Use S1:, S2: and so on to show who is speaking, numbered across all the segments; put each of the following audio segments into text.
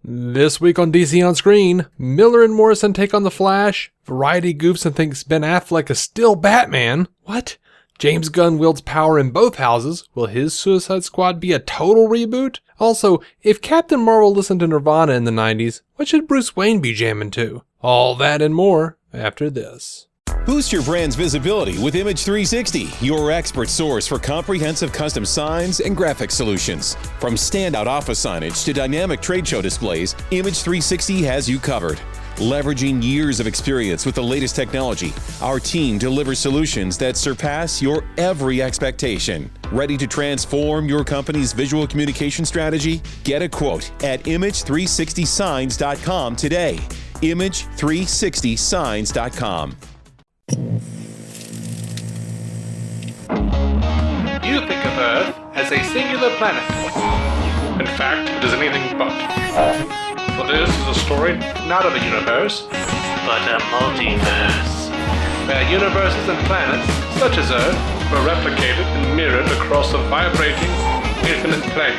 S1: This week on DC On Screen, Miller and Morrison take on The Flash, Variety goofs and thinks Ben Affleck is still Batman. What? James Gunn wields power in both houses. Will his Suicide Squad be a total reboot? Also, if Captain Marvel listened to Nirvana in the 90s, what should Bruce Wayne be jamming to? All that and more after this.
S2: Boost your brand's visibility with Image 360, your expert source for comprehensive custom signs and graphic solutions. From standout office signage to dynamic trade show displays, Image 360 has you covered. Leveraging years of experience with the latest technology, our team delivers solutions that surpass your every expectation. Ready to transform your company's visual communication strategy? Get a quote at image360signs.com today. image360signs.com.
S3: You think of Earth as a singular planet. In fact, it is anything but. For this is a story not of a universe, but a multiverse, where universes and planets, such as Earth, were replicated and mirrored across a vibrating, infinite plane.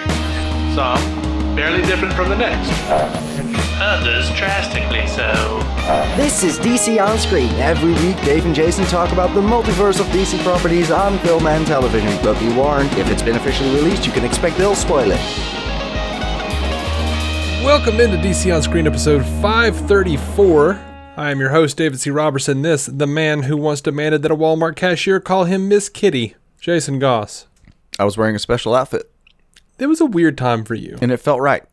S3: Some barely different from the next. Others drastically so.
S4: This is DC On Screen. Every week, Dave and Jason talk about the multiverse of DC properties on film and television. But be warned, if it's been officially released, you can expect they'll spoil it.
S1: Welcome into DC On Screen episode 534. I am your host, David C. Robertson. This, the man who once demanded that a Walmart cashier call him Miss Kitty, Jason Goss.
S5: I was wearing a special outfit.
S1: It was a weird time for you.
S5: And it felt right.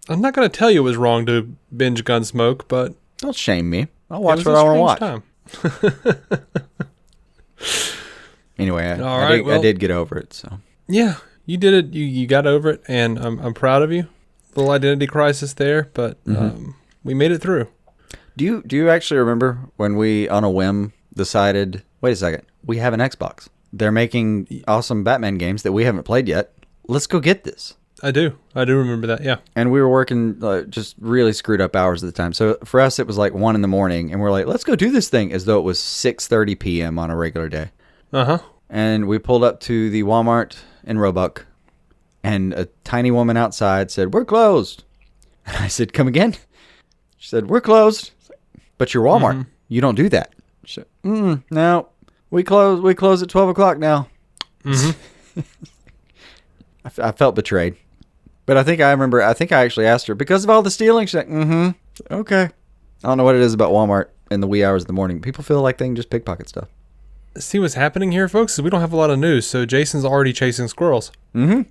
S1: I'm not going to tell you it was wrong to binge Gunsmoke, but...
S5: Don't shame me. I'll watch what I want to watch. Anyway, I did get over it, so...
S1: Yeah, you did it. You got over it, and I'm proud of you. Little identity crisis there, but we made it through.
S5: Do you actually remember when we, on a whim, decided, wait a second, we have an Xbox. They're making awesome Batman games that we haven't played yet. Let's go get this.
S1: I do remember that, yeah.
S5: And we were working just really screwed up hours at the time. So for us, it was like 1 a.m. and we're like, let's go do this thing, as though it was 6:30 p.m. on a regular day.
S1: Uh-huh.
S5: And we pulled up to the Walmart in Roebuck, and a tiny woman outside said, "We're closed." And I said, "Come again?" She said, "We're closed." But you're Walmart. Mm-hmm. You don't do that. She said, "No, we close at 12 o'clock now." Mm-hmm. I felt betrayed. But I think I actually asked her, because of all the stealing, she's like, okay. I don't know what it is about Walmart in the wee hours of the morning. People feel like they can just pickpocket stuff.
S1: See what's happening here, folks? Is we don't have a lot of news, so Jason's already chasing squirrels.
S5: I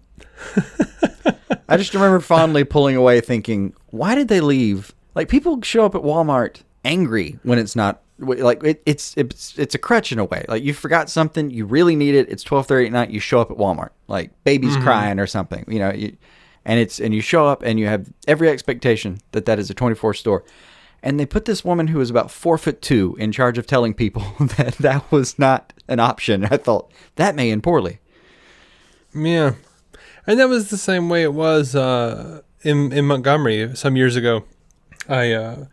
S5: just remember fondly pulling away thinking, why did they leave? Like, people show up at Walmart angry when it's not, like, it's a crutch in a way. Like, you forgot something, you really need it, it's 12:30 at night, you show up at Walmart. Like, baby's crying or something, you know, and you show up and you have every expectation that is a 24 store. And they put this woman who was about 4'2" in charge of telling people that was not an option. I thought, that may end poorly.
S1: Yeah. And that was the same way it was in Montgomery some years ago. I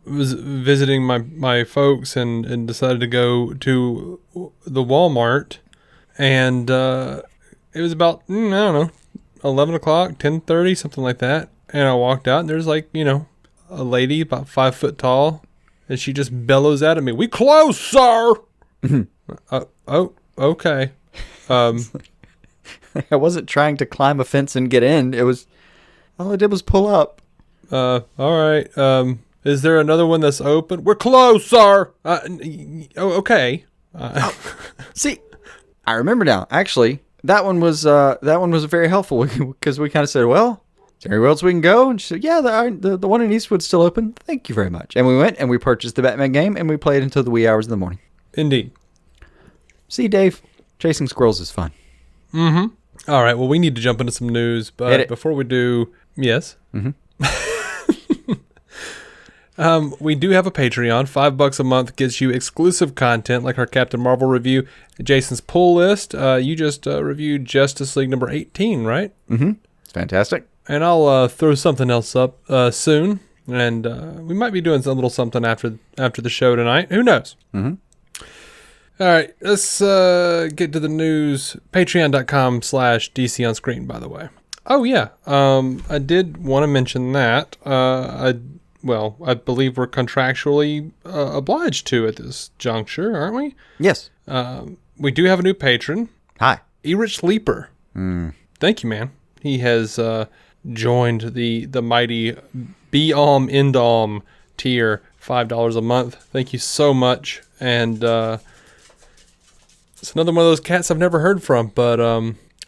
S1: was visiting my folks and decided to go to the Walmart. And it was about, I don't know, 11 o'clock, 10:30, something like that. And I walked out and there's like, a lady about 5 foot tall. And she just bellows out at me, "We close, sir!" Okay.
S5: I wasn't trying to climb a fence and get in. All I did was pull up.
S1: All right. Is there another one that's open? "We're closed, sir." Okay.
S5: See, I remember now. Actually, that one was very helpful because we kind of said, "Well, is there anywhere else we can go?" And she said, "Yeah, the one in Eastwood's still open. Thank you very much." And we went and we purchased the Batman game and we played until the wee hours of the morning.
S1: Indeed.
S5: See, Dave, chasing squirrels is fun.
S1: Mm-hmm. All right. Well, we need to jump into some news, but before we do, yes. Mm-hmm. We do have a Patreon. $5 a month gets you exclusive content like our Captain Marvel review, Jason's pull list. You just reviewed Justice League number 18, right?
S5: Mm-hmm. It's fantastic.
S1: And I'll throw something else up soon, and we might be doing a little something after the show tonight. Who knows? Mm-hmm. All right, let's get to the news. Patreon.com/DC on screen, by the way. Oh yeah, I did want to mention that. I believe we're contractually obliged to at this juncture, aren't we?
S5: Yes.
S1: We do have a new patron,
S5: Hi.
S1: Erich Leaper. Thank you, man. He has joined the mighty Be-Om End-Om tier, $5 a month. Thank you so much. And it's another one of those cats I've never heard from, but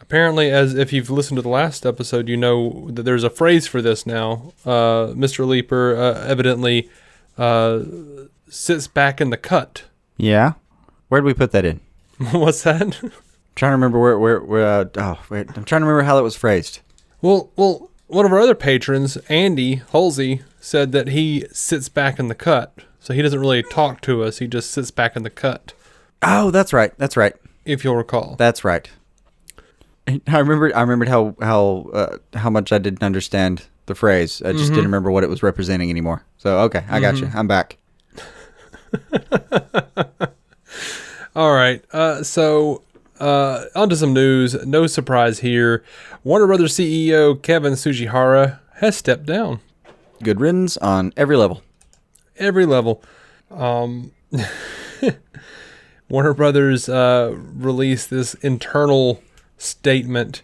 S1: apparently, as if you've listened to the last episode, you know that there's a phrase for this now. Mr. Leaper evidently sits back in the cut.
S5: Yeah. Where'd we put that in?
S1: What's that?
S5: Trying to remember I'm trying to remember how that was phrased.
S1: Well, one of our other patrons, Andy Halsey, said that he sits back in the cut. So he doesn't really talk to us. He just sits back in the cut.
S5: Oh, that's right.
S1: If you'll recall.
S5: That's right. I remembered how much I didn't understand the phrase. I just didn't remember what it was representing anymore. So, okay, I got you. I'm back.
S1: All right. So on to some news. No surprise here. Warner Brothers CEO Kevin Tsujihara has stepped down.
S5: Good riddance on every level.
S1: Every level. Warner Brothers released this internal statement.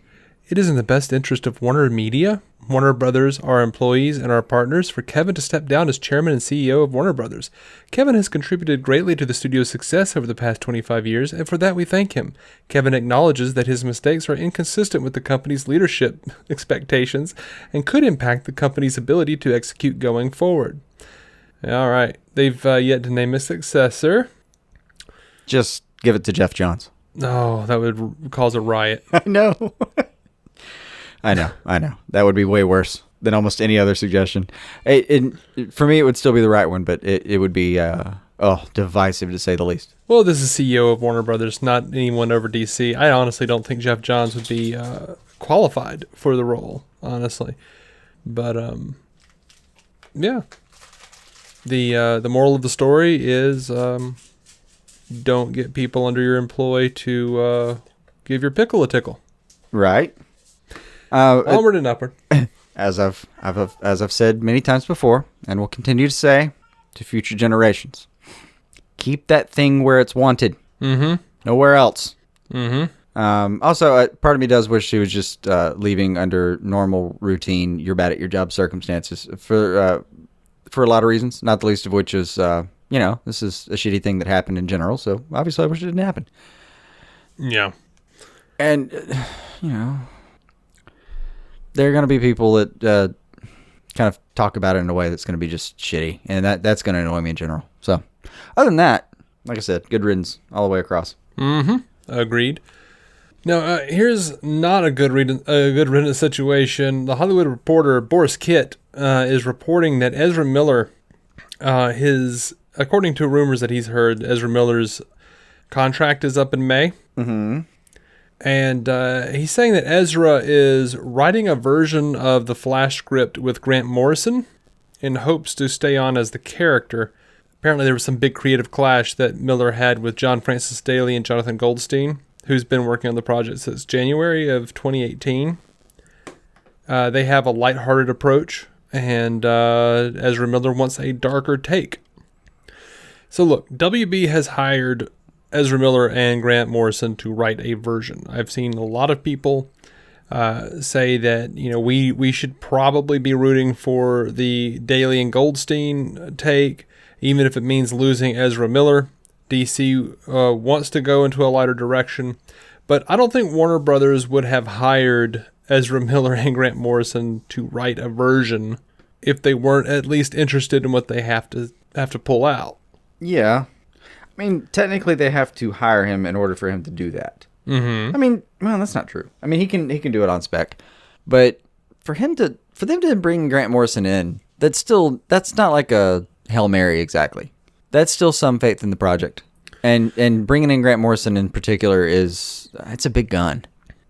S1: It is in the best interest of Warner Media, Warner Brothers, our employees, and our partners for Kevin to step down as chairman and CEO of Warner Brothers. Kevin has contributed greatly to the studio's success over the past 25 years, and for that we thank him. Kevin acknowledges that his mistakes are inconsistent with the company's leadership expectations and could impact the company's ability to execute going forward. All right. They've yet to name a successor.
S5: Just give it to Jeff Johns.
S1: Oh, that would cause a riot.
S5: I know. I know. That would be way worse than almost any other suggestion. For me, it would still be the right one, but it would be divisive to say the least.
S1: Well, this is CEO of Warner Brothers, not anyone over DC. I honestly don't think Jeff Johns would be qualified for the role, honestly. But yeah, the moral of the story is don't get people under your employ to give your pickle a tickle.
S5: Right.
S1: Onward and upward.
S5: As I've said many times before, and will continue to say to future generations, keep that thing where it's wanted. Mm-hmm. Nowhere else. Mm-hmm. Also, part of me does wish she was just leaving under normal routine. You're bad at your job circumstances for a lot of reasons, not the least of which is this is a shitty thing that happened in general. So obviously, I wish it didn't happen.
S1: Yeah,
S5: and there are going to be people that kind of talk about it in a way that's going to be just shitty, and that's going to annoy me in general. So, other than that, like I said, good riddance all the way across.
S1: Mm-hmm. Agreed. Now, here's not a good riddance situation. The Hollywood Reporter, Boris Kitt, is reporting that Ezra Miller, according to rumors that he's heard, Ezra Miller's contract is up in May. Mm-hmm. And he's saying that Ezra is writing a version of the Flash script with Grant Morrison in hopes to stay on as the character. Apparently there was some big creative clash that Miller had with John Francis Daley and Jonathan Goldstein, who's been working on the project since January of 2018. They have a lighthearted approach, and Ezra Miller wants a darker take. So look, WB has hired Ezra Miller and Grant Morrison to write a version. I've seen a lot of people say that we should probably be rooting for the Daley and Goldstein take, even if it means losing Ezra Miller. DC wants to go into a lighter direction, but I don't think Warner Brothers would have hired Ezra Miller and Grant Morrison to write a version if they weren't at least interested in what they have to pull out.
S5: Yeah. I mean, technically, they have to hire him in order for him to do that. Mm-hmm. I mean, well, that's not true. I mean, he can do it on spec, but for them to bring Grant Morrison in, that's not like a Hail Mary exactly. That's still some faith in the project, and bringing in Grant Morrison in particular it's a big gun.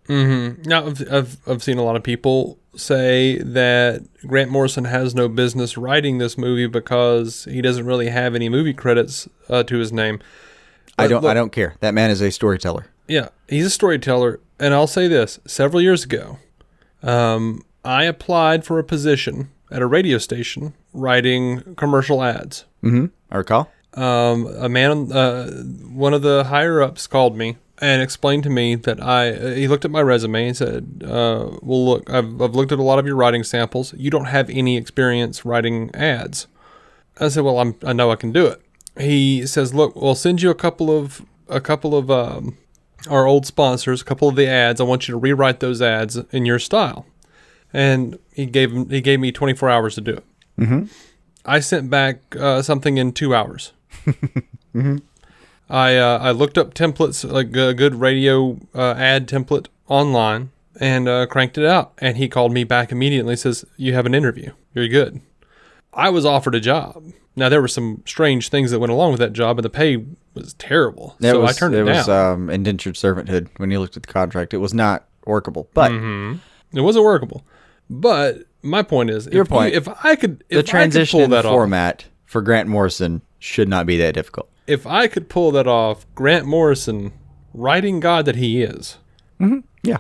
S1: Mm-hmm. Now, I've seen a lot of people say that Grant Morrison has no business writing this movie because he doesn't really have any movie credits to his name.
S5: I don't care. That man is a storyteller.
S1: Yeah, he's a storyteller, and I'll say this: several years ago, I applied for a position at a radio station writing commercial ads.
S5: Mm-hmm. I recall.
S1: A man, one of the higher ups called me and explained to me that he looked at my resume and said, well, look, I've looked at a lot of your writing samples. You don't have any experience writing ads. I said, well, I know I can do it. He says, look, we'll send you a couple of our old sponsors, a couple of the ads. I want you to rewrite those ads in your style. And he gave me 24 hours to do it.
S5: Mm-hmm.
S1: I sent back something in 2 hours. Mm-hmm. I looked up templates, like a good radio ad template online, and cranked it out. And he called me back immediately and says, you have an interview. You're good. I was offered a job. Now, there were some strange things that went along with that job, and the pay was terrible. I turned it down.
S5: It was indentured servanthood when you looked at the contract. It was not workable, but...
S1: Mm-hmm. It wasn't workable. But my point is, if I could
S5: transition
S1: pull that
S5: format for Grant Morrison should not be that difficult.
S1: If I could pull that off, Grant Morrison, writing god that he is,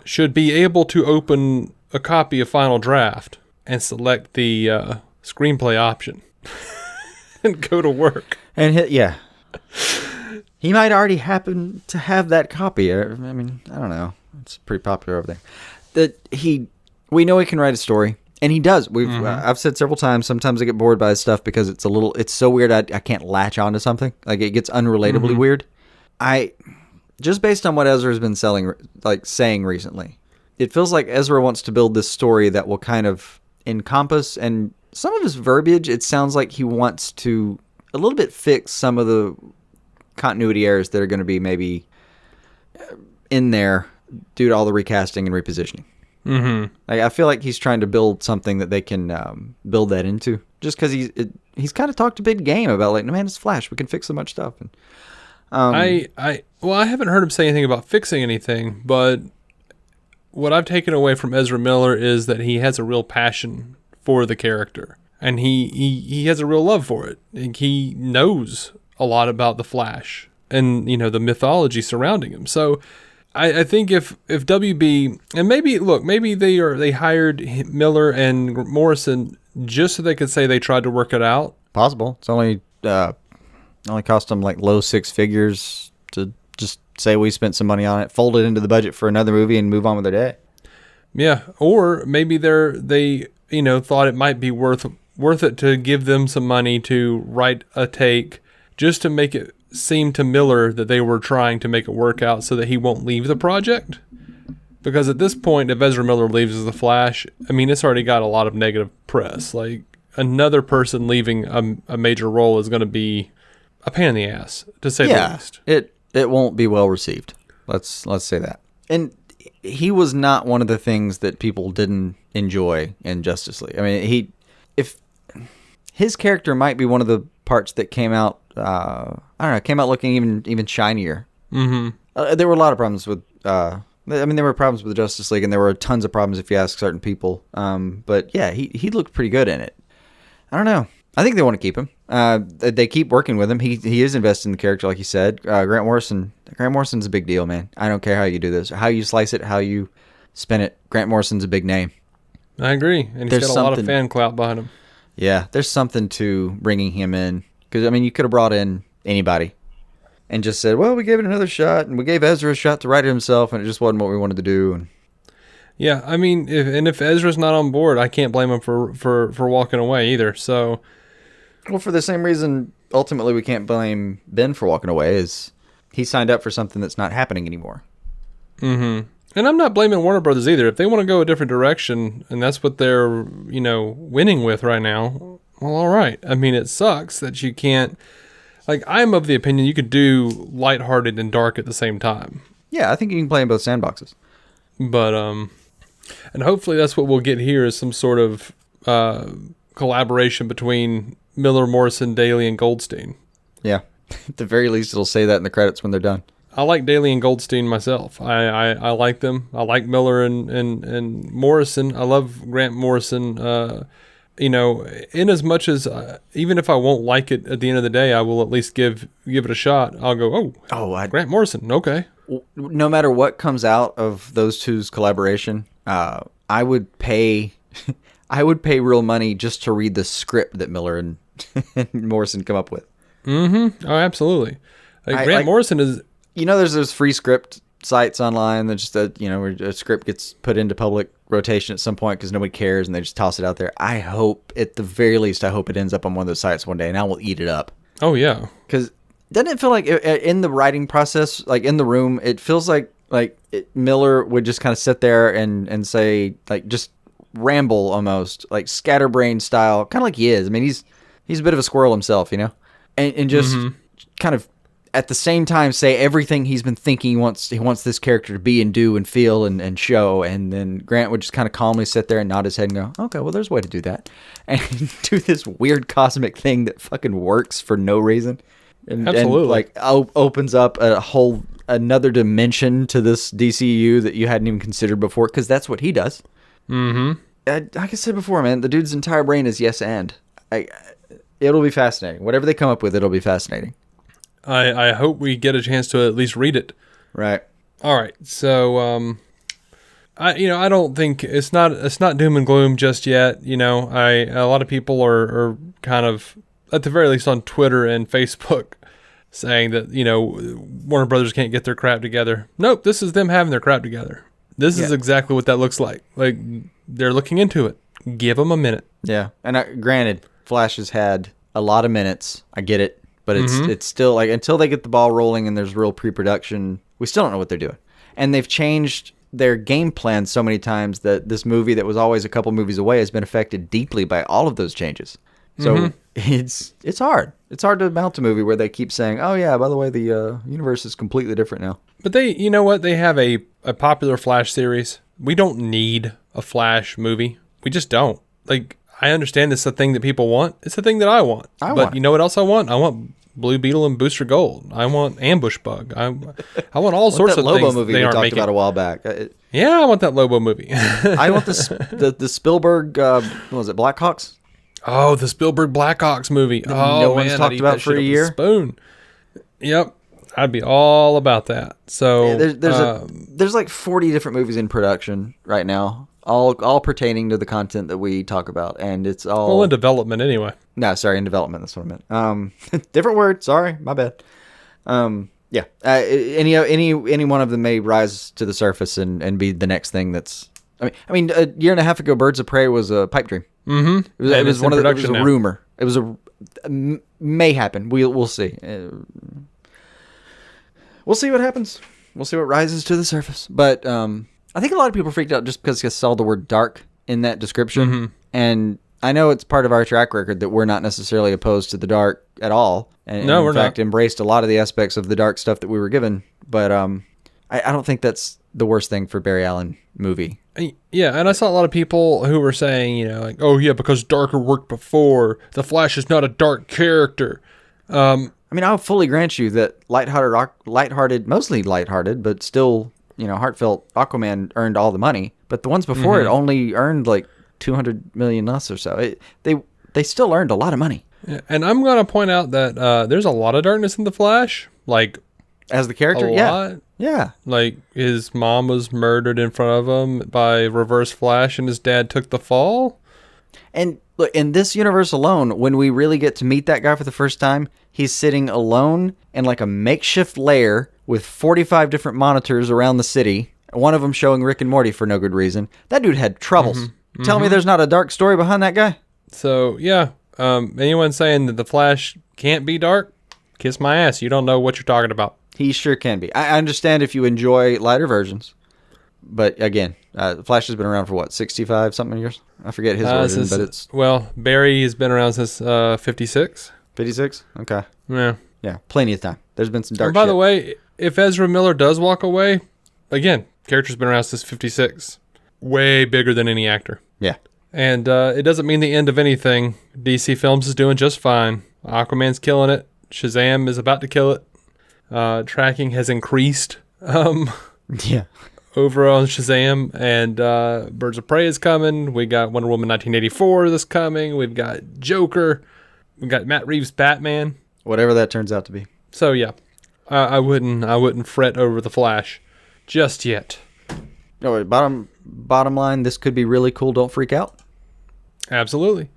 S1: should be able to open a copy of Final Draft and select the screenplay option and go to work.
S5: And he might already happen to have that copy. I mean, I don't know. It's pretty popular over there. We know he can write a story, and he does. I've said several times, sometimes I get bored by his stuff because it's so weird I can't latch onto something. Like, it gets unrelatably weird. Just based on what Ezra's been saying recently, it feels like Ezra wants to build this story that will kind of encompass, and some of his verbiage, it sounds like he wants to a little bit fix some of the continuity errors that are going to be maybe in there due to all the recasting and repositioning.
S1: Mm-hmm.
S5: Like, I feel like he's trying to build something that they can build that into. Just because he's kind of talked a big game about, like, no, man, it's Flash. We can fix so much stuff. And,
S1: I haven't heard him say anything about fixing anything, but what I've taken away from Ezra Miller is that he has a real passion for the character, and he has a real love for it. And he knows a lot about the Flash and, the mythology surrounding him. So I think if WB, and maybe they hired Miller and Morrison just so they could say they tried to work it out.
S5: Possible. It's only cost them like low six figures to just say we spent some money on it, fold it into the budget for another movie, and move on with their day.
S1: Yeah, or maybe they thought it might be worth it to give them some money to write a take just to make it seem to Miller that they were trying to make it work out so that he won't leave the project. Because at this point, if Ezra Miller leaves as the Flash, I mean, it's already got a lot of negative press. Like, another person leaving a major role is going to be a pain in the ass, to say the least.
S5: It won't be well received. Let's say that. And he was not one of the things that people didn't enjoy in Justice League. I mean, if his character might be one of the parts that came out, came out looking even shinier. Mm-hmm. There were a lot of problems with, there were problems with the Justice League, and there were tons of problems if you ask certain people. But yeah, he looked pretty good in it. I don't know. I think they want to keep him. They keep working with him. He is invested in the character, like you said. Grant Morrison's a big deal, man. I don't care how you do this, how you slice it, how you spin it. Grant Morrison's a big name.
S1: I agree, and he's got a lot of fan clout behind him.
S5: Yeah, there's something to bringing him in. Because, I mean, you could have brought in anybody and just said, well, we gave it another shot, and we gave Ezra a shot to write it himself, and it just wasn't what we wanted to do. And
S1: yeah, I mean, if Ezra's not on board, I can't blame him for walking away either. So,
S5: well, for the same reason, ultimately, we can't blame Ben for walking away, is he signed up for something that's not happening anymore.
S1: Mm-hmm. And I'm not blaming Warner Brothers either. If they want to go a different direction, and that's what they're, winning with right now, well, all right. I mean, it sucks that you can't... Like, I'm of the opinion you could do lighthearted and dark at the same time.
S5: Yeah, I think you can play in both sandboxes.
S1: But, and hopefully that's what we'll get here is some sort of collaboration between Miller, Morrison, Daly, and Goldstein.
S5: Yeah. At the very least, it'll say that in the credits when they're done.
S1: I like Daly and Goldstein myself. I like them. I like Miller and Morrison. I love Grant Morrison. In as much as even if I won't like it at the end of the day, I will at least give it a shot. I'll go, Grant Morrison, okay.
S5: No matter what comes out of those two's collaboration, I I would pay real money just to read the script that Miller and Morrison come up with.
S1: Mm-hmm. Oh, absolutely. Grant Morrison is...
S5: there's those free script sites online that just, where a script gets put into public rotation at some point because nobody cares and they just toss it out there. I hope, at the very least, it ends up on one of those sites one day and I will eat it up.
S1: Oh, yeah.
S5: Because doesn't it feel like in the writing process, like in the room, it feels like Miller would just kind of sit there and say, like, just ramble almost, like scatterbrain style, kind of like he is. I mean, he's a bit of a squirrel himself, and just kind of at the same time say everything he's been thinking he wants this character to be and do and feel and show. And then Grant would just kind of calmly sit there and nod his head and go, okay, well, there's a way to do that. And do this weird cosmic thing that fucking works for no reason.
S1: Absolutely.
S5: And opens up another dimension to this DCU that you hadn't even considered before, because that's what he does.
S1: Mm-hmm.
S5: Like I said before, man, the dude's entire brain is yes and. It'll be fascinating. Whatever they come up with, it'll be fascinating.
S1: I hope we get a chance to at least read it.
S5: Right.
S1: All right. So, I don't think it's not doom and gloom just yet. A lot of people are kind of, at the very least on Twitter and Facebook, saying that, Warner Brothers can't get their crap together. Nope. This is them having their crap together. This is exactly what that looks like. Like, they're looking into it. Give them a minute.
S5: Yeah. And granted, Flash has had a lot of minutes. I get it. But it's still, like, until they get the ball rolling and there's real pre-production, we still don't know what they're doing. And they've changed their game plan so many times that this movie that was always a couple movies away has been affected deeply by all of those changes. So it's hard. It's hard to mount a movie where they keep saying, oh, yeah, by the way, the universe is completely different now.
S1: But you know what? They have a popular Flash series. We don't need a Flash movie. We just don't. Like, I understand it's the thing that people want. It's the thing that I want. But you know what else I want? I want Blue Beetle and Booster Gold. I want Ambush Bug. I want all sorts of
S5: Lobo
S1: things
S5: movie
S1: they
S5: we
S1: aren't
S5: talked
S1: making.
S5: about a while back.
S1: Yeah, I want that Lobo movie.
S5: I want the Spielberg, what was it, Blackhawks?
S1: Oh, the Spielberg Blackhawks movie.
S5: No one's talked about for a year.
S1: Spoon. Yep. I'd be all about that. So
S5: there's like 40 different movies in production right now, all pertaining to the content that we talk about, and it's all
S1: in development anyway.
S5: No, sorry, in development. That's what I meant. Different word. Sorry, my bad. Yeah. Any one of them may rise to the surface and be the next thing. That's. I mean, a year and a half ago, Birds of Prey was a pipe dream.
S1: Mm-hmm.
S5: It was a rumor. It was may happen. We'll see. We'll see what happens. We'll see what rises to the surface. But I think a lot of people freaked out just because they saw the word dark in that description. Mm-hmm. And I know it's part of our track record that we're not necessarily opposed to the dark at all. And
S1: no, we're
S5: in fact,
S1: not.
S5: Embraced a lot of the aspects of the dark stuff that we were given. But I don't think that's the worst thing for Barry Allen movie.
S1: Yeah, and I saw a lot of people who were saying, like, oh yeah, because Darker worked before. The Flash is not a dark character.
S5: I mean, I'll fully grant you that lighthearted, mostly lighthearted, but still, heartfelt Aquaman earned all the money. But the ones before it only earned like $200 million less or so. They still earned a lot of money.
S1: Yeah, and I'm going to point out that there's a lot of darkness in the Flash. Like,
S5: as the character, yeah.
S1: Like, his mom was murdered in front of him by Reverse Flash, and his dad took the fall.
S5: And look, in this universe alone, when we really get to meet that guy for the first time, he's sitting alone in like a makeshift lair with 45 different monitors around the city. One of them showing Rick and Morty for no good reason. That dude had troubles. Tell me there's not a dark story behind that guy?
S1: So, yeah. Anyone saying that the Flash can't be dark, kiss my ass. You don't know what you're talking about.
S5: He sure can be. I understand if you enjoy lighter versions. But again, Flash has been around for what, 65-something years? I forget his version, but it's...
S1: Well, Barry has been around since 56.
S5: 56? Okay.
S1: Yeah.
S5: Yeah, plenty of time. There's been some dark shit.
S1: By the way, if Ezra Miller does walk away, again, character's been around since 56. Way bigger than any actor.
S5: Yeah.
S1: And it doesn't mean the end of anything. DC Films is doing just fine. Aquaman's killing it. Shazam is about to kill it. Tracking has increased.
S5: Yeah.
S1: Over on Shazam, and Birds of Prey is coming. We got Wonder Woman 1984 that's coming. We've got Joker. We've got Matt Reeves' Batman.
S5: Whatever that turns out to be.
S1: So yeah, I wouldn't fret over the Flash just yet.
S5: No, bottom line, this could be really cool. Don't freak out.
S1: Absolutely.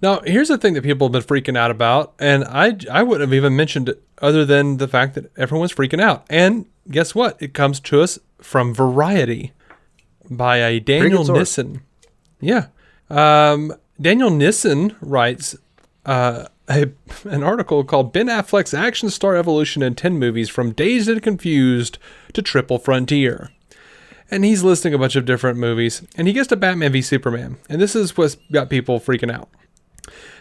S1: Now, here's the thing that people have been freaking out about, and I wouldn't have even mentioned it other than the fact that everyone's freaking out. And guess what? It comes to us from Variety by a Daniel Nissen. Yeah. Daniel Nissen writes an article called Ben Affleck's Action Star Evolution in 10 Movies from Dazed and Confused to Triple Frontier. And he's listing a bunch of different movies, and he gets to Batman v Superman. And this is what's got people freaking out.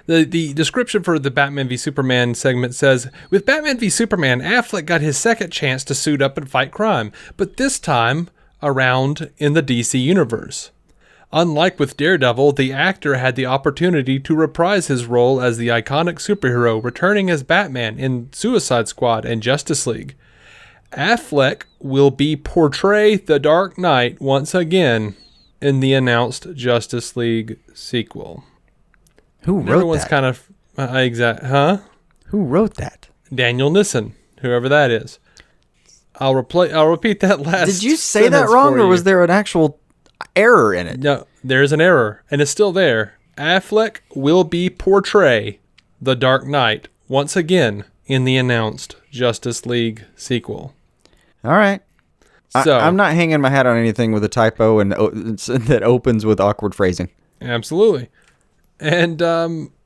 S1: The description for the Batman v Superman segment says, with Batman v Superman, Affleck got his second chance to suit up and fight crime, but this time around in the DC universe. Unlike with Daredevil, the actor had the opportunity to reprise his role as the iconic superhero, returning as Batman in Suicide Squad and Justice League. Affleck will portray the Dark Knight once again in the announced Justice League sequel.
S5: Who wrote
S1: Everyone's
S5: that?
S1: kind of
S5: Who wrote that?
S1: Daniel Nissen, whoever that is. I'll repeat that last.
S5: Did you say that wrong, or was there an actual error in it?
S1: No, there's an error, and it's still there. Affleck will portray the Dark Knight once again in the announced Justice League sequel.
S5: All right.
S1: So
S5: I'm not hanging my hat on anything with a typo and that opens with awkward phrasing.
S1: Absolutely. And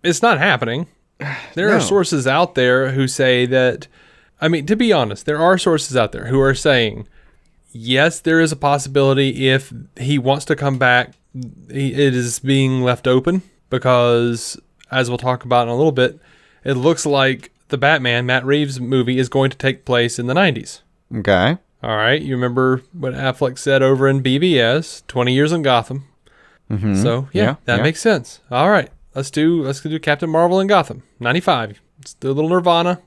S1: it's not happening. There are sources out there who say that, I mean, to be honest, there are sources out there who are saying, yes, there is a possibility if he wants to come back, it is being left open because, as we'll talk about in a little bit, it looks like the Batman, Matt Reeves movie is going to take place in the 90s.
S5: Okay.
S1: All right. You remember what Affleck said over in BVS, 20 Years in Gotham. Mm-hmm. So, that makes sense. All right. Let's do Captain Marvel in Gotham, 95. Let's do a little Nirvana.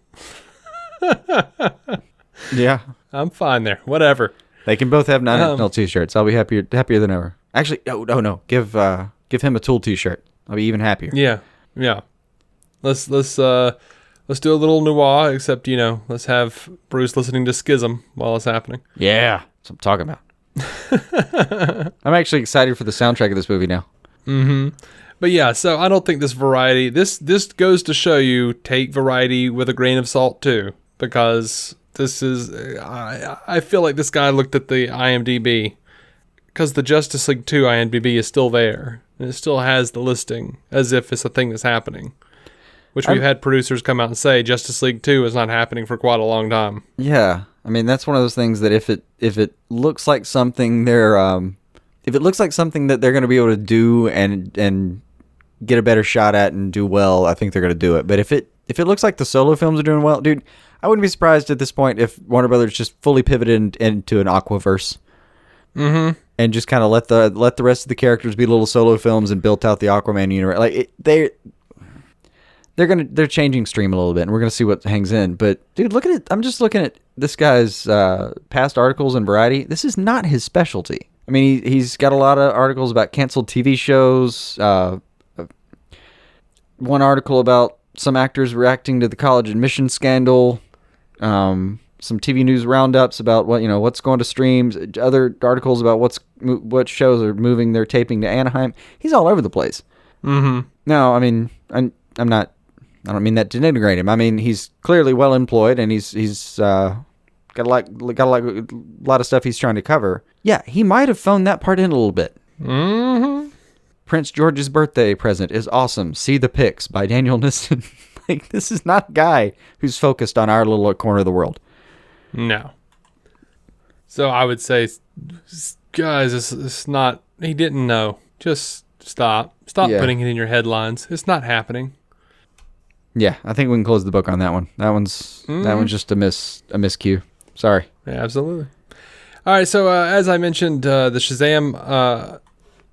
S5: Yeah.
S1: I'm fine there. Whatever.
S5: They can both have 9 Inch Nails t-shirts. I'll be happier than ever. Actually, no. Give him a Tool t-shirt. I'll be even happier.
S1: Yeah. Let's do a little noir, except, let's have Bruce listening to Schism while it's happening.
S5: Yeah. That's what I'm talking about. I'm actually excited for the soundtrack of this movie now.
S1: Mm-hmm. But yeah, so I don't think this Variety, this goes to show you, take Variety with a grain of salt too, because this is, I feel like this guy looked at the IMDb, because the Justice League 2 IMDb is still there, and it still has the listing, as if it's a thing that's happening. Which we've had producers come out and say Justice League 2 is not happening for quite a long time.
S5: Yeah. I mean, that's one of those things that if it looks like something that they're going to be able to do and get a better shot at and do well, I think they're going to do it. But if it looks like the solo films are doing well, dude, I wouldn't be surprised at this point if Warner Brothers just fully pivoted into an Aquaverse.
S1: Mm-hmm.
S5: And just kind of let the rest of the characters be little solo films and built out the Aquaman universe. Like they're changing stream a little bit, and we're gonna see what hangs in. But dude, look at it. I'm just looking at this guy's past articles in Variety. This is not his specialty. I mean, he's got a lot of articles about canceled TV shows. One article about some actors reacting to the college admission scandal. Some TV news roundups about what's going to streams. Other articles about what shows are moving their taping to Anaheim. He's all over the place.
S1: Mm-hmm.
S5: No, I mean, I'm not. I don't mean that to denigrate him. I mean, he's clearly well employed, and he's got a lot of stuff he's trying to cover. Yeah, he might have phoned that part in a little bit.
S1: Mm-hmm.
S5: Prince George's birthday present is awesome. See the pics by Daniel Nissen. Like, this is not a guy who's focused on our little corner of the world.
S1: No. So I would say, guys, it's not. He didn't know. Just stop. Stop putting it in your headlines. It's not happening.
S5: Yeah, I think we can close the book on that one. That one's just a miscue. Sorry.
S1: Yeah, absolutely. All right, so as I mentioned, the Shazam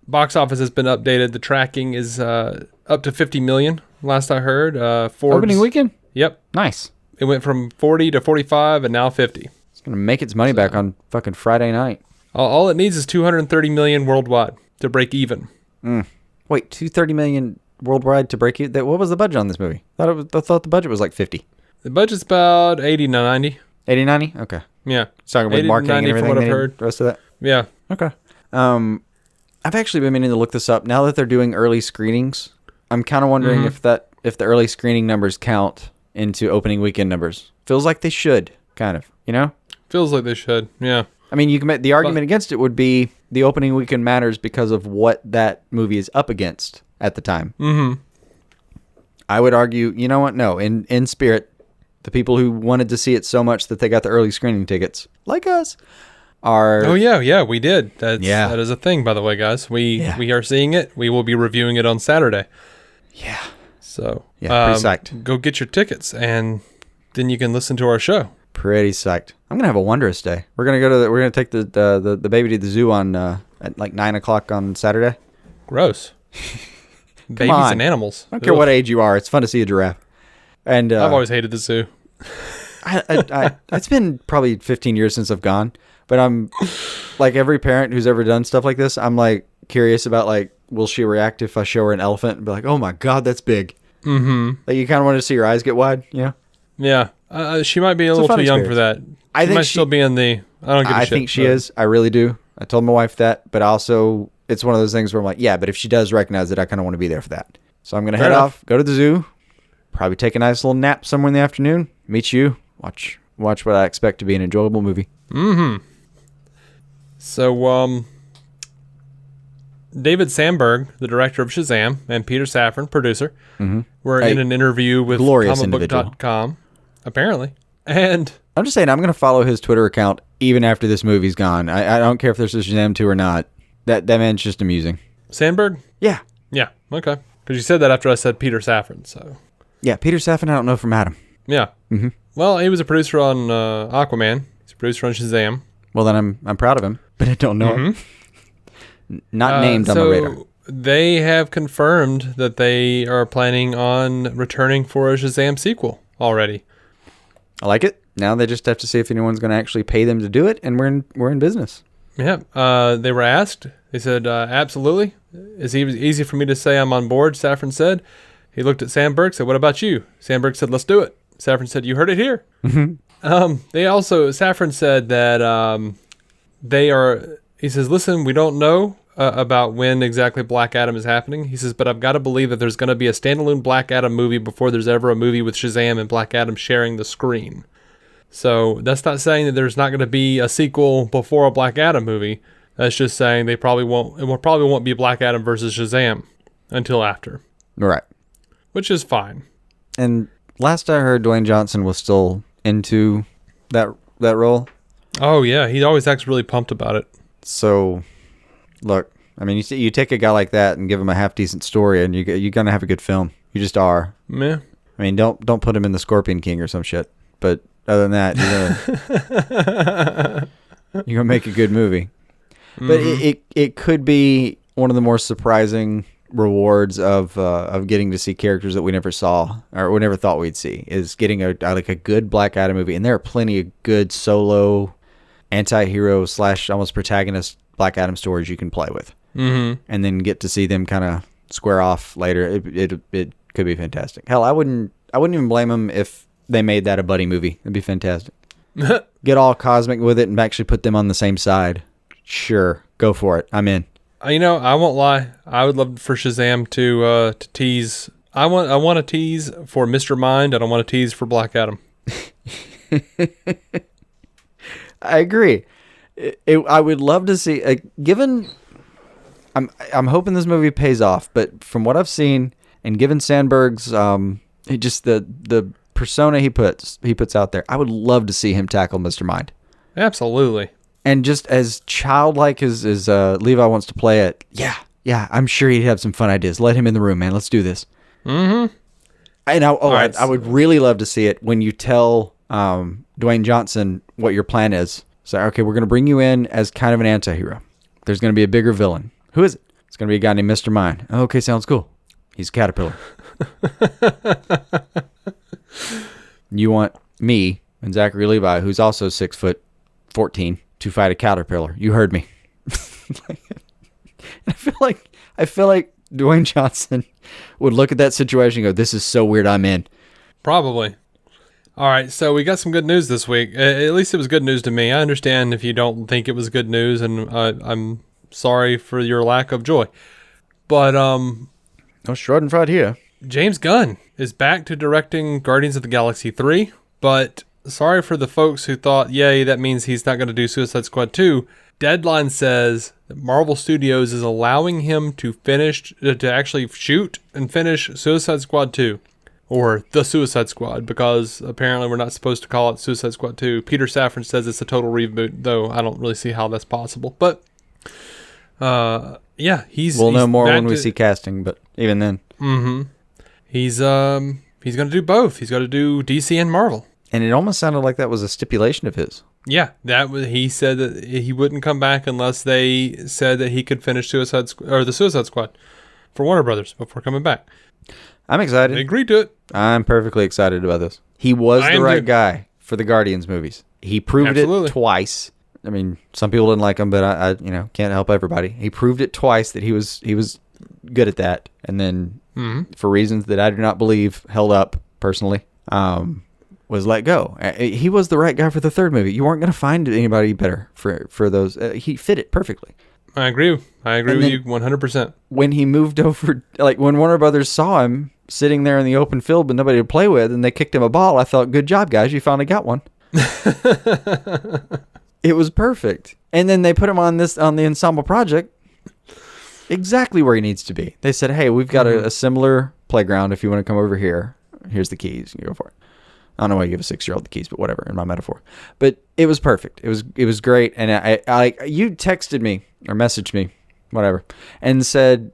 S1: box office has been updated. The tracking is up to 50 million. Last I heard, Forbes,
S5: opening weekend.
S1: Yep,
S5: Nice.
S1: it went from 40 to 45, and now 50.
S5: It's gonna make its money back on fucking Friday night.
S1: All it needs is 230 million worldwide to break even.
S5: Wait, 230 million worldwide to break it. What was the budget on this movie? I thought the budget was like 50.
S1: The budget's about 80 to 90.
S5: 80, 90? Okay.
S1: Yeah,
S5: It's talking about
S1: 80 to
S5: marketing and
S1: 90 from
S5: everything.
S1: what I've
S5: they need
S1: heard.
S5: The rest of that.
S1: Yeah.
S5: Okay. I've actually been meaning to look this up. Now that they're doing early screenings, I'm kind of wondering if the early screening numbers count into opening weekend numbers. Feels like they should, kind of, you know?
S1: Feels like they should, yeah.
S5: I mean, you can make the argument against it would be the opening weekend matters because of what that movie is up against at the time.
S1: Mm-hmm.
S5: I would argue, you know what? No, in spirit, the people who wanted to see it so much that they got the early screening tickets, like us, are...
S1: Oh, yeah, we did. That is a thing, by the way, guys. We are seeing it. We will be reviewing it on Saturday.
S5: Yeah.
S1: So,
S5: pretty psyched.
S1: Go get your tickets, and then you can listen to our show.
S5: Pretty psyched. I'm gonna have a wondrous day. We're gonna take the baby to the zoo on at like 9 o'clock on Saturday.
S1: Gross. Babies
S5: on.
S1: and animals.
S5: I don't care what age you are. It's fun to see a giraffe. And
S1: I've always hated the zoo.
S5: It's been probably 15 years since I've gone, but I'm like every parent who's ever done stuff like this. I'm like curious about like, will she react if I show her an elephant and be like, oh my God, that's big.
S1: Mm-hmm.
S5: Like you kind of want to see your eyes get wide, you know?
S1: Yeah. She might be a little too young for that.
S5: I think
S1: might still be in the, I don't give a shit.
S5: I think she is. I really do. I told my wife that, but also it's one of those things where I'm like, yeah, but if she does recognize it, I kind of want to be there for that. So I'm going to head off, go to the zoo, probably take a nice little nap somewhere in the afternoon, meet you, watch what I expect to be an enjoyable movie.
S1: Mm-hmm. So, David Sandberg, the director of Shazam, and Peter Safran, producer, were in an interview with comicbook.com, apparently. And
S5: I'm just saying, I'm going to follow his Twitter account even after this movie's gone. I don't care if there's a Shazam 2 or not. That man's just amusing.
S1: Sandberg?
S5: Yeah.
S1: Yeah, okay. Because you said that after I said Peter Safran, so.
S5: Yeah, Peter Safran, I don't know from Adam.
S1: Yeah. Mm-hmm. Well, he was a producer on Aquaman. He's a producer on Shazam.
S5: Well, then I'm proud of him, but I don't know him. Not named on my radar.
S1: They have confirmed that they are planning on returning for a Shazam sequel already.
S5: I like it. Now they just have to see if anyone's going to actually pay them to do it, and we're in business.
S1: Yeah. They were asked. They said, absolutely. It's easy for me to say I'm on board, Safran said. He looked at Sandberg, said, what about you? Sandberg said, let's do it. Safran said, you heard it here. Safran said that he says, listen, we don't know about when exactly Black Adam is happening. He says, but I've got to believe that there's going to be a standalone Black Adam movie before there's ever a movie with Shazam and Black Adam sharing the screen. So that's not saying that there's not going to be a sequel before a Black Adam movie. That's just saying it probably won't be Black Adam versus Shazam until after.
S5: Right.
S1: Which is fine. And
S5: last I heard, Dwayne Johnson was still into that role.
S1: Oh, yeah. He always acts really pumped about it.
S5: So, look, I mean, you take a guy like that and give him a half-decent story, and you're going to have a good film. You just are.
S1: Yeah.
S5: I mean, don't put him in the Scorpion King or some shit. But other than that, you're going to make a good movie. But it could be one of the more surprising rewards of getting to see characters that we never saw or we never thought we'd see, is getting a good Black Adam movie. And there are plenty of good solo anti-hero / almost protagonist Black Adam stories you can play with, and then get to see them kind of square off later. It could be fantastic. Hell, I wouldn't even blame them if they made that a buddy movie. It'd be fantastic. Get all cosmic with it and actually put them on the same side. Sure, go for it. I'm in.
S1: I won't lie. I would love for Shazam to tease. I want to tease for Mr. Mind. I don't want to tease for Black Adam.
S5: I agree. I would love to see. Given, I'm hoping this movie pays off. But from what I've seen, and given Sandberg's just the persona he puts out there, I would love to see him tackle Mr. Mind.
S1: Absolutely. And
S5: just as childlike as Levi wants to play it, yeah, I'm sure he'd have some fun ideas. Let him in the room, man. Let's do this.
S1: Mm-hmm.
S5: And I would really love to see it when you tell Dwayne Johnson what your plan is. So, okay, we're going to bring you in as kind of an anti-hero. There's going to be a bigger villain. Who is it? It's going to be a guy named Mr. Mind. Okay, sounds cool. He's a caterpillar. You want me and Zachary Levi, who's also 6'14", to fight a caterpillar. You heard me. I feel like Dwayne Johnson would look at that situation and go, this is so weird, I'm in.
S1: Probably. All right, so we got some good news this week. At least it was good news to me. I understand if you don't think it was good news, and I'm sorry for your lack of joy. But
S5: No Schadenfreude here.
S1: James Gunn is back to directing Guardians of the Galaxy 3, but sorry for the folks who thought, yay, that means he's not going to do Suicide Squad 2. Deadline says that Marvel Studios is allowing him to actually shoot and finish Suicide Squad 2. Or The Suicide Squad, because apparently we're not supposed to call it Suicide Squad 2. Peter Safran says it's a total reboot, though I don't really see how that's possible. But, yeah,
S5: We'll know more when we see casting, but even then.
S1: Mm-hmm. He's going to do both. He's got to do DC and Marvel. And
S5: it almost sounded like that was a stipulation of his.
S1: Yeah, he said that he wouldn't come back unless they said that he could finish the Suicide Squad for Warner Brothers before coming back.
S5: I'm excited.
S1: They agreed to it.
S5: I'm perfectly excited about this. He was the right guy for the Guardians movies. He proved it twice. I mean, some people didn't like him, but I can't help everybody. He proved it twice that he was good at that, and then for reasons that I do not believe held up personally, was let go. He was the right guy for the third movie. You weren't going to find anybody better for those. He fit it perfectly.
S1: I agree with you 100%.
S5: When he moved over, like when Warner Brothers saw him sitting there in the open field with nobody to play with, and they kicked him a ball, I thought, good job, guys. You finally got one. It was perfect. And then they put him on the ensemble project exactly where he needs to be. They said, hey, we've got a similar playground. If you want to come over here, here's the keys. You go for it. I don't know why you give a 6-year-old the keys, but whatever, in my metaphor. But it was perfect. It was great. And you texted me or messaged me, whatever, and said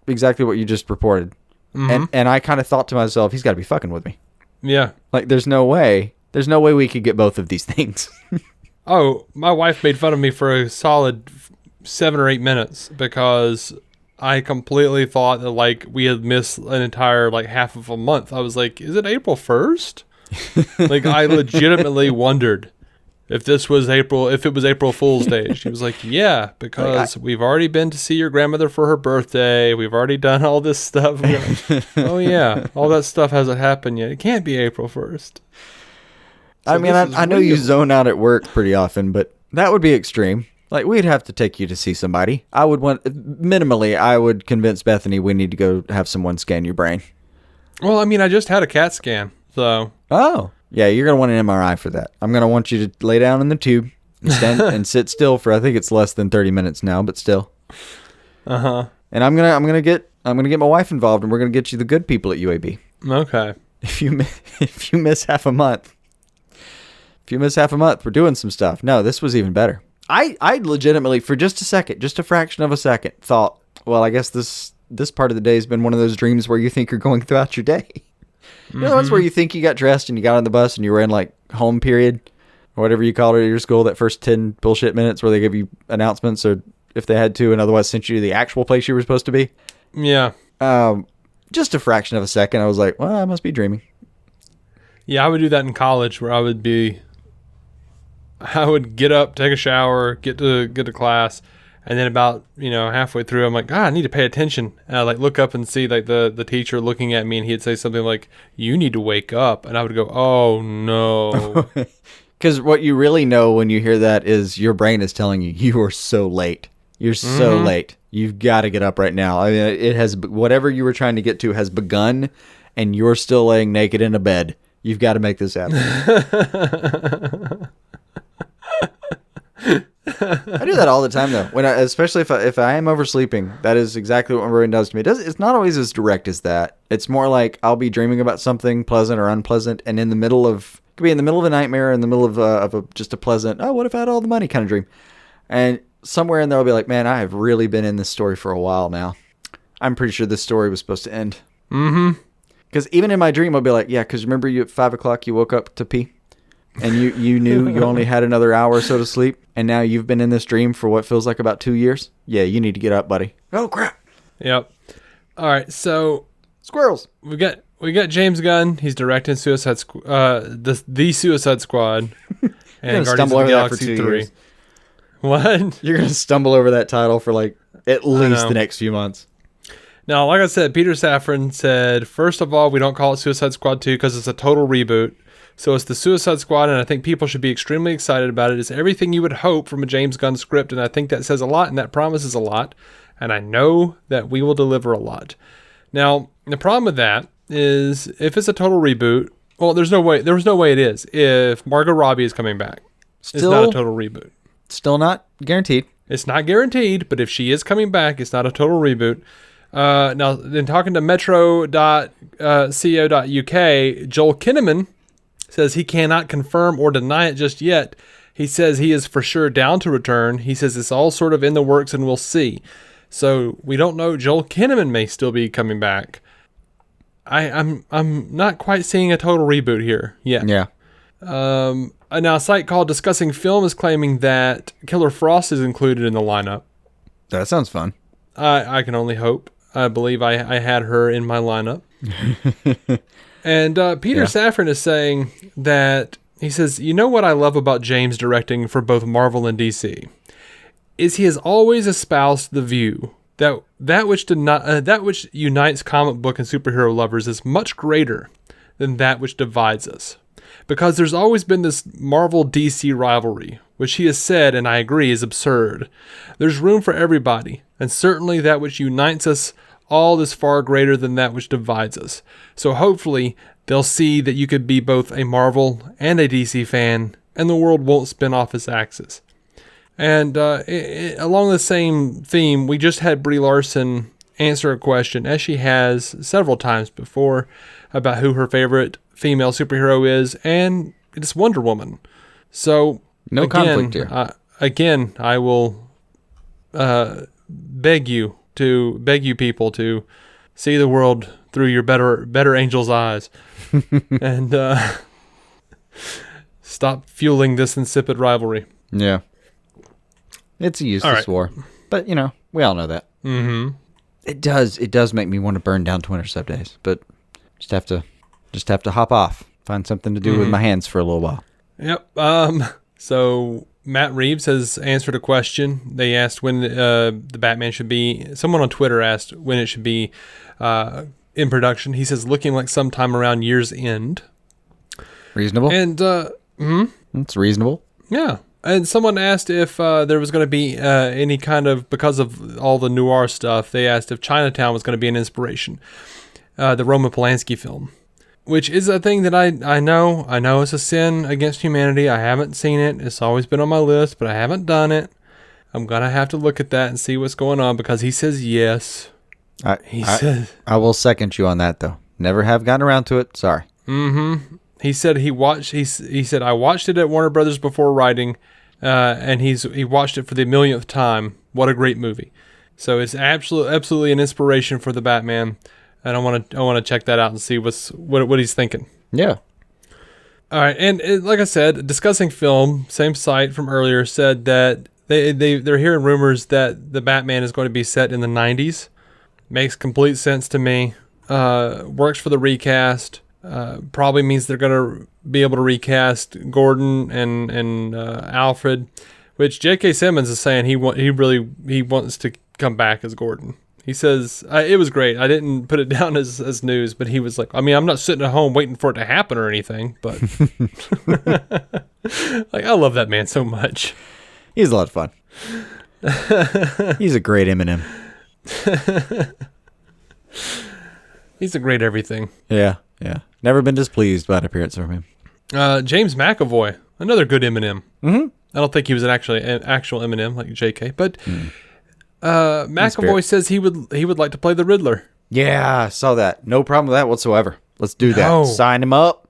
S5: exactly what you just reported. Mm-hmm. And I kind of thought to myself, he's got to be fucking with me.
S1: Yeah.
S5: Like, there's no way we could get both of these things.
S1: Oh, my wife made fun of me for a solid 7 or 8 minutes because I completely thought that, like, we had missed an entire, like, half of a month. I was like, is it April 1st? Like, I legitimately wondered if it was April Fool's Day. She was like, yeah, because we've already been to see your grandmother for her birthday. We've already done all this stuff. Like, oh, yeah, all that stuff hasn't happened yet. It can't be April 1st. So
S5: I mean, I know you zone out at work pretty often, but that would be extreme. Like, we'd have to take you to see somebody. I would convince Bethany we need to go have someone scan your brain.
S1: Well, I mean, I just had a CAT scan, so.
S5: Oh. Yeah, you're going to want an MRI for that. I'm going to want you to lay down in the tube and stand and sit still for, I think it's less than 30 minutes now, but still.
S1: Uh-huh.
S5: And I'm going to get my wife involved, and we're going to get you the good people at UAB.
S1: Okay.
S5: If you miss half a month, we're doing some stuff. No, this was even better. I legitimately, for just a second, just a fraction of a second, thought, well, I guess this part of the day has been one of those dreams where you think you're going throughout your day. You know, that's where you think you got dressed and you got on the bus and you were in, like, home period, or whatever you called it at your school, that first 10 bullshit minutes where they give you announcements, or if they had to, and otherwise sent you to the actual place you were supposed to be.
S1: Yeah.
S5: Just a fraction of a second, I was like, well, I must be dreaming.
S1: Yeah, I would do that in college, where I would get up, take a shower, get to class, and then about, halfway through, I'm like, I need to pay attention. And I, like, look up and see, like, the teacher looking at me, and he'd say something like, you need to wake up. And I would go, oh, no.
S5: Because what you really know when you hear that is your brain is telling you, you are so late. You're so late. You've got to get up right now. I mean, whatever you were trying to get to has begun, and you're still laying naked in a bed. You've got to make this happen. I do that all the time, though. Especially if I am oversleeping, that is exactly what my brain does to me. It's not always as direct as that. It's more like I'll be dreaming about something pleasant or unpleasant, and could be in the middle of a nightmare, in the middle of just a pleasant, oh, what if I had all the money kind of dream, and somewhere in there I'll be like, man, I have really been in this story for a while now. I'm pretty sure this story was supposed to end. Mm-hmm. Because even in my dream, I'll be like, yeah, because remember you at 5 o'clock you woke up to pee? And you knew you only had another hour or so to sleep, and now you've been in this dream for what feels like about 2 years? Yeah, you need to get up, buddy. Oh, crap.
S1: Yep. All right, so
S5: squirrels.
S1: We got James Gunn. He's directing Suicide the Suicide Squad and Guardians of the Galaxy 3. Years. What?
S5: You're going to stumble over that title for like at least the next few months.
S1: Now, like I said, Peter Safran said, first of all, we don't call it Suicide Squad 2 because it's a total reboot. So it's the Suicide Squad, and I think people should be extremely excited about it. It's everything you would hope from a James Gunn script, and I think that says a lot, and that promises a lot, and I know that we will deliver a lot. Now, the problem with that is if it's a total reboot, well, there was no way it is if Margot Robbie is coming back. It's not a total reboot.
S5: Still not guaranteed.
S1: It's not guaranteed, but if she is coming back, it's not a total reboot. Now, in talking to metro.co.uk, Joel Kinnaman says he cannot confirm or deny it just yet. He says he is for sure down to return. He says it's all sort of in the works and we'll see. So we don't know. Joel Kinnaman may still be coming back. I'm not quite seeing a total reboot here yet.
S5: Yeah.
S1: Now, a site called Discussing Film is claiming that Killer Frost is included in the lineup.
S5: That sounds fun.
S1: I can only hope. I believe I had her in my lineup. And Peter Safran is saying that, he says, you know what I love about James directing for both Marvel and DC? Is he has always espoused the view that which unites comic book and superhero lovers is much greater than that which divides us. Because there's always been this Marvel-DC rivalry, which he has said, and I agree, is absurd. There's room for everybody, and certainly that which unites us all is far greater than that which divides us. So hopefully, they'll see that you could be both a Marvel and a DC fan, and the world won't spin off its axis. And along the same theme, we just had Brie Larson answer a question, as she has several times before, about who her favorite female superhero is, and it's Wonder Woman. So
S5: no conflict here.
S1: I will beg you people to see the world through your better angel's eyes, and stop fueling this insipid rivalry.
S5: Yeah, it's a useless war, but we all know that.
S1: Mm-hmm.
S5: It does make me want to burn down Twitter sub days, but just have to hop off, find something to do with my hands for a little while.
S1: Yep. So Matt Reeves has answered a question. They asked when the Batman should be. Someone on Twitter asked when it should be in production. He says looking like sometime around year's end.
S5: Reasonable.
S1: And
S5: that's reasonable.
S1: Yeah. And someone asked if there was going to be any kind of, because of all the noir stuff, they asked if Chinatown was going to be an inspiration. The Roman Polanski film. Which is a thing that I know. I know it's a sin against humanity. I haven't seen it. It's always been on my list, but I haven't done it. I'm going to have to look at that and see what's going on, because he says yes.
S5: I will second you on that, though. Never have gotten around to it. Sorry.
S1: Mm-hmm. He said he said, I watched it at Warner Brothers before writing, and he watched it for the millionth time. What a great movie. So it's absolutely an inspiration for the Batman. And I want to check that out and see what he's thinking.
S5: Yeah.
S1: All right, and like I said, Discussing Film, same site from earlier, said that they're hearing rumors that the Batman is going to be set in the 90s. Makes complete sense to me. Works for the recast. Probably means they're going to be able to recast Gordon and Alfred, which J.K. Simmons is saying he wants to come back as Gordon. He says, it was great. I didn't put it down as news, but he was like, I mean, I'm not sitting at home waiting for it to happen or anything, but like, I love that man so much.
S5: He's a lot of fun. He's a great Eminem.
S1: He's a great everything.
S5: Yeah. Never been displeased by an appearance from him.
S1: James McAvoy, another good Eminem.
S5: Mm-hmm.
S1: I don't think he was an actual Eminem like JK, but McAvoy says he would like to play the Riddler.
S5: Yeah, I saw that. No problem with that whatsoever. Let's do that.
S1: No.
S5: Sign him up.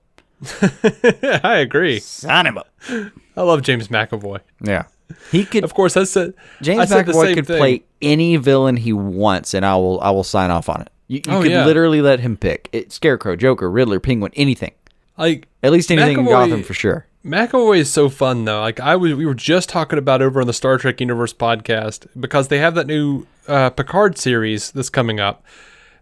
S1: I agree.
S5: Sign him up.
S1: I love James McAvoy.
S5: Yeah. He could.
S1: Of course,
S5: James McAvoy could play any villain he wants, and I will sign off on it. You could literally let him pick Scarecrow, Joker, Riddler, Penguin, anything.
S1: Like
S5: at least anything in Gotham for sure.
S1: McAvoy is so fun though. Like we were just talking about over on the Star Trek Universe podcast, because they have that new Picard series that's coming up,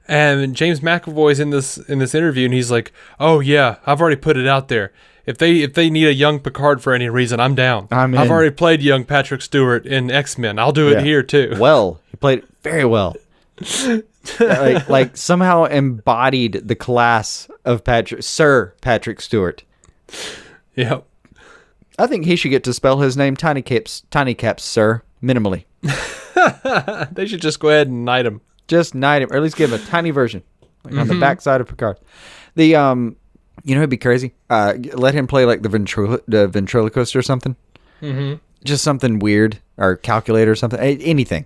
S1: and James McAvoy's in this interview, and he's like, "Oh yeah, I've already put it out there. If they need a young Picard for any reason, I'm down. I've already played young Patrick Stewart in X-Men. I'll do it here too."
S5: Well, he played it very well. like somehow embodied the class of Sir Patrick Stewart.
S1: Yep.
S5: I think he should get to spell his name Tiny Caps, sir, minimally.
S1: They should just go ahead and knight him.
S5: Just knight him, or at least give him a tiny version, like on the backside of Picard. The you know, it'd be crazy. Let him play like the ventriloquist or something. Mm-hmm. Just something weird, or calculator or something. Anything.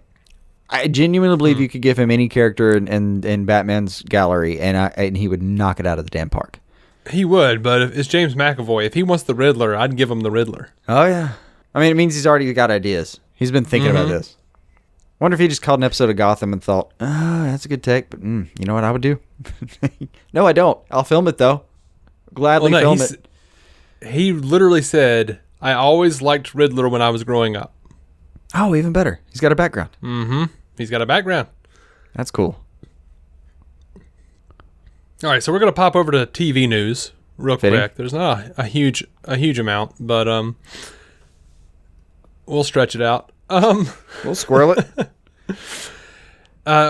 S5: I genuinely believe you could give him any character in Batman's gallery, and he would knock it out of the damn park.
S1: He would, but if it's James McAvoy. If he wants the Riddler, I'd give him the Riddler.
S5: Oh, yeah. I mean, it means he's already got ideas. He's been thinking about this. Wonder if he just called an episode of Gotham and thought, that's a good take, but you know what I would do? No, I don't. I'll film it, though. Gladly film it.
S1: He literally said, I always liked Riddler when I was growing up.
S5: Oh, even better. He's got a background.
S1: Mm-hmm. He's got a background.
S5: That's cool.
S1: All right, so we're going to pop over to TV news real
S5: Fitting.
S1: quick. There's not a huge amount, but we'll stretch it out.
S5: We'll squirrel it.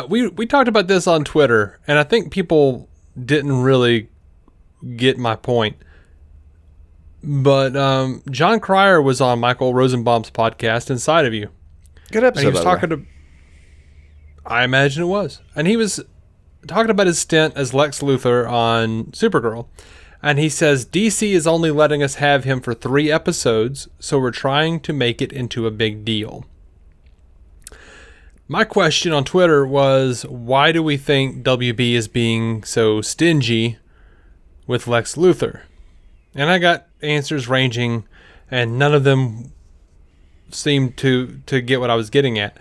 S1: We talked about this on Twitter, and I think people didn't really get my point. But John Cryer was on Michael Rosenbaum's podcast, Inside of You.
S5: Good episode.
S1: And he was talking to... I imagine it was. And he was talking about his stint as Lex Luthor on Supergirl. And he says, DC is only letting us have him for 3 episodes, so we're trying to make it into a big deal. My question on Twitter was, why do we think WB is being so stingy with Lex Luthor? And I got answers ranging, and none of them seemed to get what I was getting at.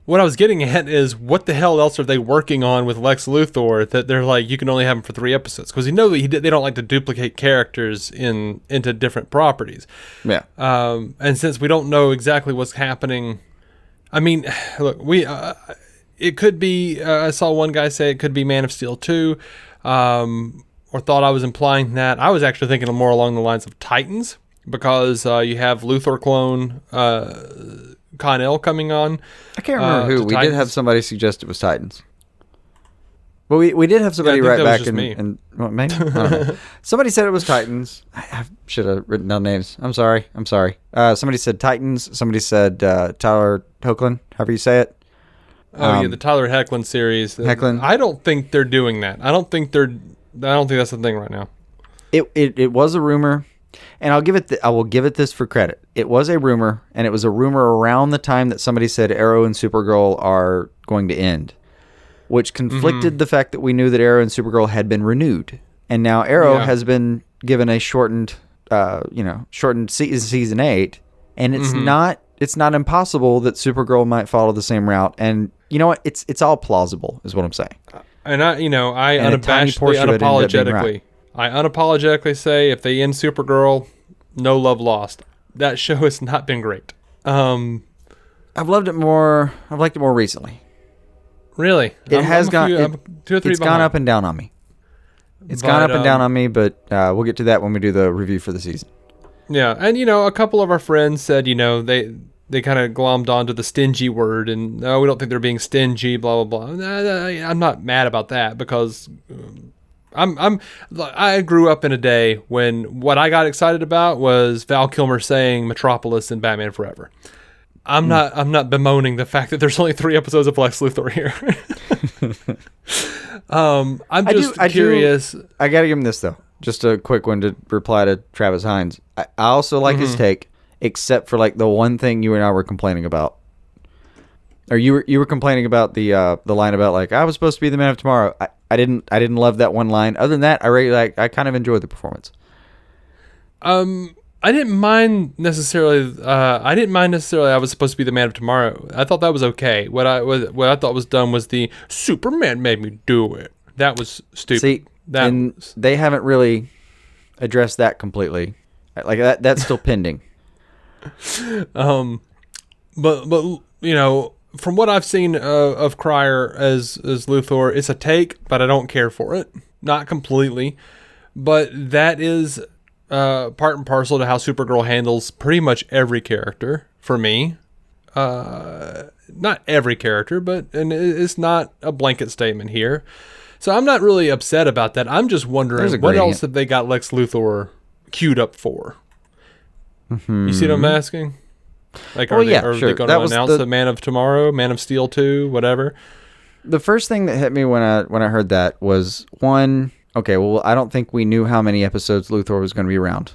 S1: What I was getting at is, what the hell else are they working on with Lex Luthor that they're like, you can only have him for 3 episodes? Because you know that they don't like to duplicate characters into different properties.
S5: Yeah.
S1: And since we don't know exactly what's happening, I mean, look, it could be, I saw one guy say it could be Man of Steel 2, or thought I was implying that. I was actually thinking more along the lines of Titans, because you have Luthor clone Con-El coming on.
S5: I can't remember who. We did have somebody suggest it was Titans. Well, we did have somebody write back and well, maybe? I don't know. Somebody said it was Titans. I should have written down names. I'm sorry. Somebody said Titans. Somebody said Tyler Hoechlin, however you say it.
S1: Oh, yeah, the Tyler Hoechlin series.
S5: Hoechlin.
S1: I don't think they're doing that. I don't think that's the thing right now.
S5: It was a rumor. And I will give it this for credit. It was a rumor, and it was a rumor around the time that somebody said Arrow and Supergirl are going to end, which conflicted the fact that we knew that Arrow and Supergirl had been renewed, and now Arrow has been given a shortened season 8, and it's not impossible that Supergirl might follow the same route. And you know what? It's all plausible, is what I'm saying.
S1: And I unapologetically. I unapologetically say, if they end Supergirl, no love lost. That show has not been great.
S5: I've loved it more. I've liked it more recently.
S1: Really?
S5: It's gone up and down on me. It's gone up and down on me, but we'll get to that when we do the review for the season.
S1: Yeah, and a couple of our friends said, they kind of glommed onto the stingy word, and no, we don't think they're being stingy, blah blah blah. I'm not mad about that, because I grew up in a day when what I got excited about was Val Kilmer saying Metropolis in Batman Forever. I'm not bemoaning the fact that there's only 3 episodes of Lex Luthor here. I'm just curious.
S5: I gotta give him this though. Just a quick one to reply to Travis Hines. I also like his take, except for like the one thing you and I were complaining about. Or you were complaining about the line about like, I was supposed to be the Man of Tomorrow. I didn't love that one line. Other than that, I kind of enjoyed the performance.
S1: I didn't mind necessarily. I was supposed to be the Man of Tomorrow. I thought that was okay. What I thought was dumb was the Superman made me do it. That was stupid.
S5: See, they haven't really addressed that completely. Like that's still pending.
S1: But from what I've seen of Cryer as Luthor, it's a take, but I don't care for it. Not completely. But that is part and parcel to how Supergirl handles pretty much every character for me. Not every character, and it's not a blanket statement here. So I'm not really upset about that. I'm just wondering, what else have they got Lex Luthor queued up for? You see what I'm asking? Like, are they going to announce the Man of Tomorrow, Man of Steel 2, whatever?
S5: The first thing that hit me when I heard that was, one, okay, well, I don't think we knew how many episodes Luthor was going to be around.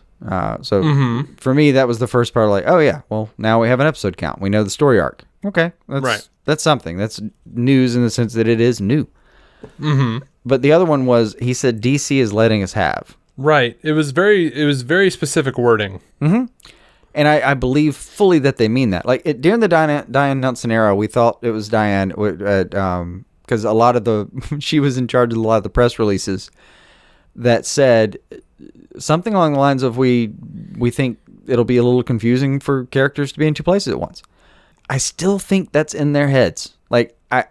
S5: So for me, that was the first part, like, oh yeah, well, now we have an episode count. We know the story arc. Okay, that's something. That's news in the sense that it is new. But the other one was, he said DC is letting us have.
S1: Right. It was very specific wording.
S5: And I believe fully that they mean that. Like, during the Diane Nelson era, we thought it was Diane, because a lot of she was in charge of a lot of the press releases that said something along the lines of, we think it'll be a little confusing for characters to be in two places at once. I still think that's in their heads. Like, I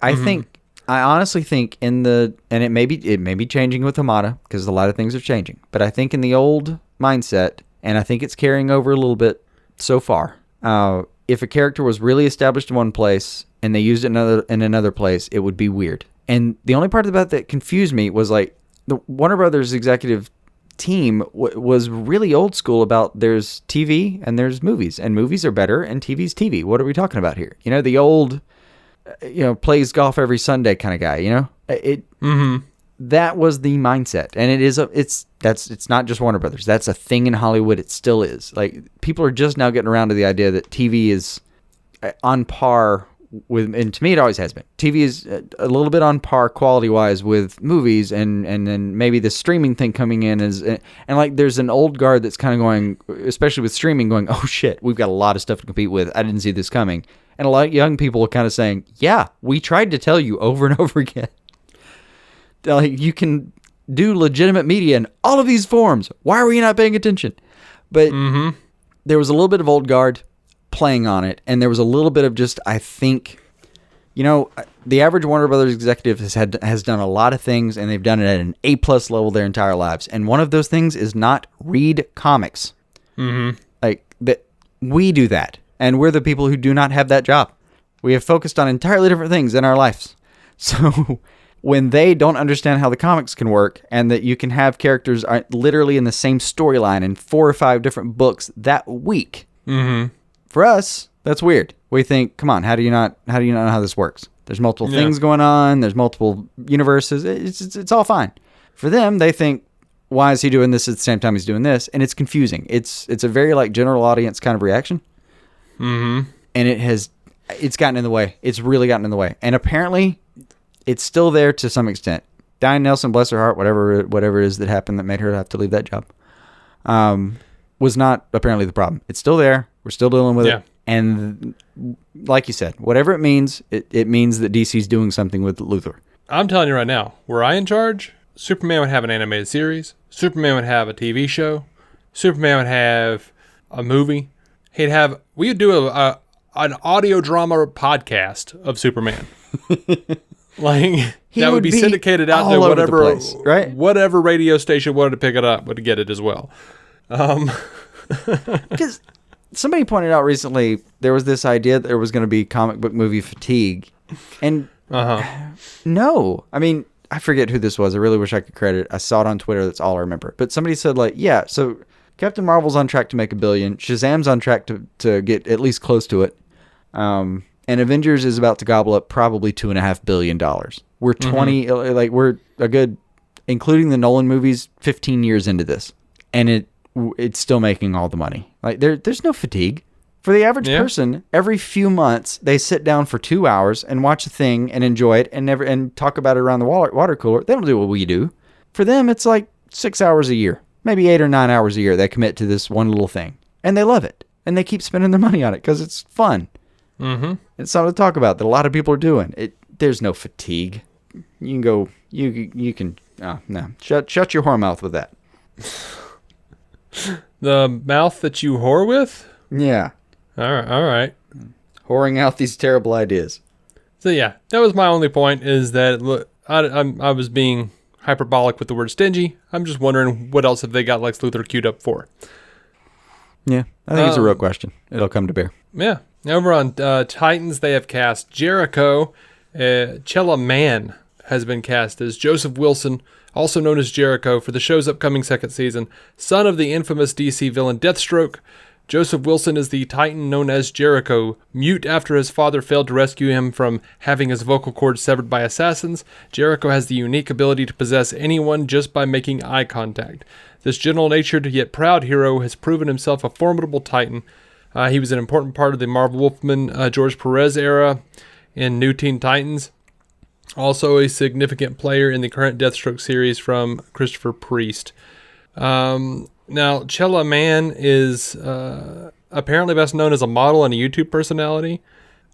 S5: honestly think and it may be changing with Hamada, because a lot of things are changing, but I think in the old mindset, and I think it's carrying over a little bit so far, if a character was really established in one place and they used it in another place, it would be weird. And the only part about that confused me was, like, the Warner Brothers executive team was really old school about, there's TV and there's movies, and movies are better and TV's TV. What are we talking about here? You know, the old, plays golf every Sunday kind of guy, that was the mindset. And it's not just Warner Brothers. That's a thing in Hollywood. It still is. Like, people are just now getting around to the idea that TV is on par with, and to me it always has been. TV is a little bit on par quality wise with movies, and then maybe the streaming thing coming in is, and like, there's an old guard that's kind of going, especially with streaming, going, oh shit, we've got a lot of stuff to compete with. I didn't see this coming. And a lot of young people are kind of saying, yeah, we tried to tell you over and over again. Like, you can do legitimate media in all of these forms. Why were you not paying attention? But there was a little bit of old guard playing on it, and there was a little bit of just, I think, the average Warner Brothers executive has done a lot of things, and they've done it at an A+ level their entire lives. And one of those things is not read comics. Like, that we do that. And we're the people who do not have that job. We have focused on entirely different things in our lives. So when they don't understand how the comics can work, and that you can have characters literally in the same storyline in 4 or 5 different books that week, for us, that's weird. We think, come on, how do you not know how this works? There's multiple things going on. There's multiple universes. It's all fine. For them, they think, why is he doing this at the same time he's doing this? And it's confusing. It's a very, like, general audience kind of reaction. And it's gotten in the way. It's really gotten in the way. And apparently, it's still there to some extent. Diane Nelson, bless her heart, whatever it is that happened that made her have to leave that job, was not apparently the problem. It's still there. We're still dealing with it. And like you said, whatever it means, it means that DC's doing something with Luthor. I'm
S1: telling you right now, were I in charge, Superman would have an animated series. Superman would have a TV show. Superman would have a movie. We would do an audio drama podcast of Superman. Like, that would be syndicated out to whatever place, right? Whatever radio station wanted to pick it up would get it as well.
S5: Because somebody pointed out recently, there was this idea that there was going to be comic book movie fatigue. And no, I mean, I forget who this was. I really wish I could credit it. I saw it on Twitter. That's all I remember. But somebody said, like, yeah, so Captain Marvel's on track to make $1 billion. Shazam's on track to get at least close to it. And Avengers is about to gobble up probably $2.5 billion. We're 20, like, we're a good, including the Nolan movies, 15 years into this. And it's still making all the money. Like, there's no fatigue. For the average person, every few months, they sit down for 2 hours and watch a thing and enjoy it and talk about it around the water cooler. They don't do what we do. For them, it's like 6 hours a year. Maybe 8 or 9 hours a year they commit to this one little thing. And they love it. And they keep spending their money on it because it's fun. It's something to talk about that a lot of people are doing. There's no fatigue. You can go, you can, no. Shut your whore mouth with that.
S1: The mouth that you whore with?
S5: Yeah.
S1: All right.
S5: Whoring out these terrible ideas.
S1: So yeah, that was my only point, is that, look, I was being hyperbolic with the word stingy. I'm just wondering what else have they got Lex Luthor queued up for?
S5: Yeah, I think it's a real question. It'll come to bear.
S1: Yeah. Over on Titans, they have cast Jericho. Chella Man has been cast as Joseph Wilson. also known as Jericho, for the show's upcoming second season. Son of the infamous DC villain Deathstroke, Joseph Wilson is the Titan known as Jericho. Mute after his father failed to rescue him from having his vocal cords severed by assassins, Jericho has the unique ability to possess anyone just by making eye contact. This gentle-natured yet proud hero has proven himself a formidable Titan. He was an important part of the Marvel Wolfman George Perez era in New Teen Titans. Also a significant player in the current Deathstroke series from Christopher Priest. Now, Chella Man is apparently best known as a model and a YouTube personality.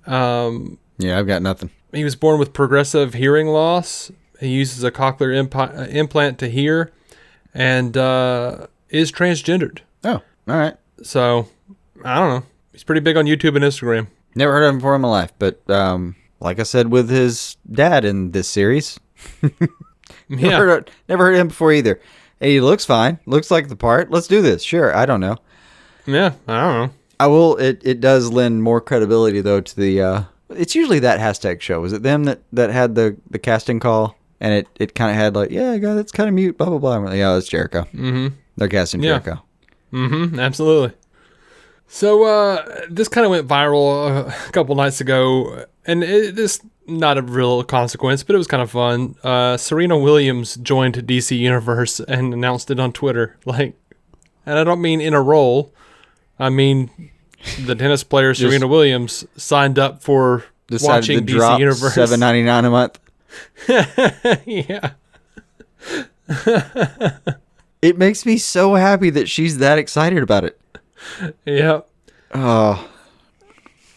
S5: Yeah, I've got nothing.
S1: He was born with progressive hearing loss. He uses a cochlear implant to hear and is transgendered.
S5: Oh, all right.
S1: So, I don't know. He's pretty big on YouTube and Instagram.
S5: Never heard of him before in my life, but like I said with his dad in this series, never heard of him before either. Hey, he looks fine. Looks like the part. Let's do this. Sure. I don't know.
S1: Yeah, I don't know.
S5: I will. It does lend more credibility though to the. It's usually that hashtag show. Was it them that had the casting call and it kind of had like, yeah, guy that's kind of mute, blah blah blah. I'm like, yeah, it's Jericho. Mm-hmm. They're casting Jericho.
S1: Mm-hmm. Absolutely. So this kind of went viral a couple nights ago, and this not a real consequence, but it was kind of fun. Serena Williams joined DC Universe and announced it on Twitter. And I don't mean in a role. I mean the tennis player Serena Williams signed up for watching
S5: to
S1: DC
S5: drop
S1: Universe.
S5: $7.99 a month.
S1: Yeah.
S5: It makes me so happy that she's that excited about it.
S1: Yeah.
S5: Oh,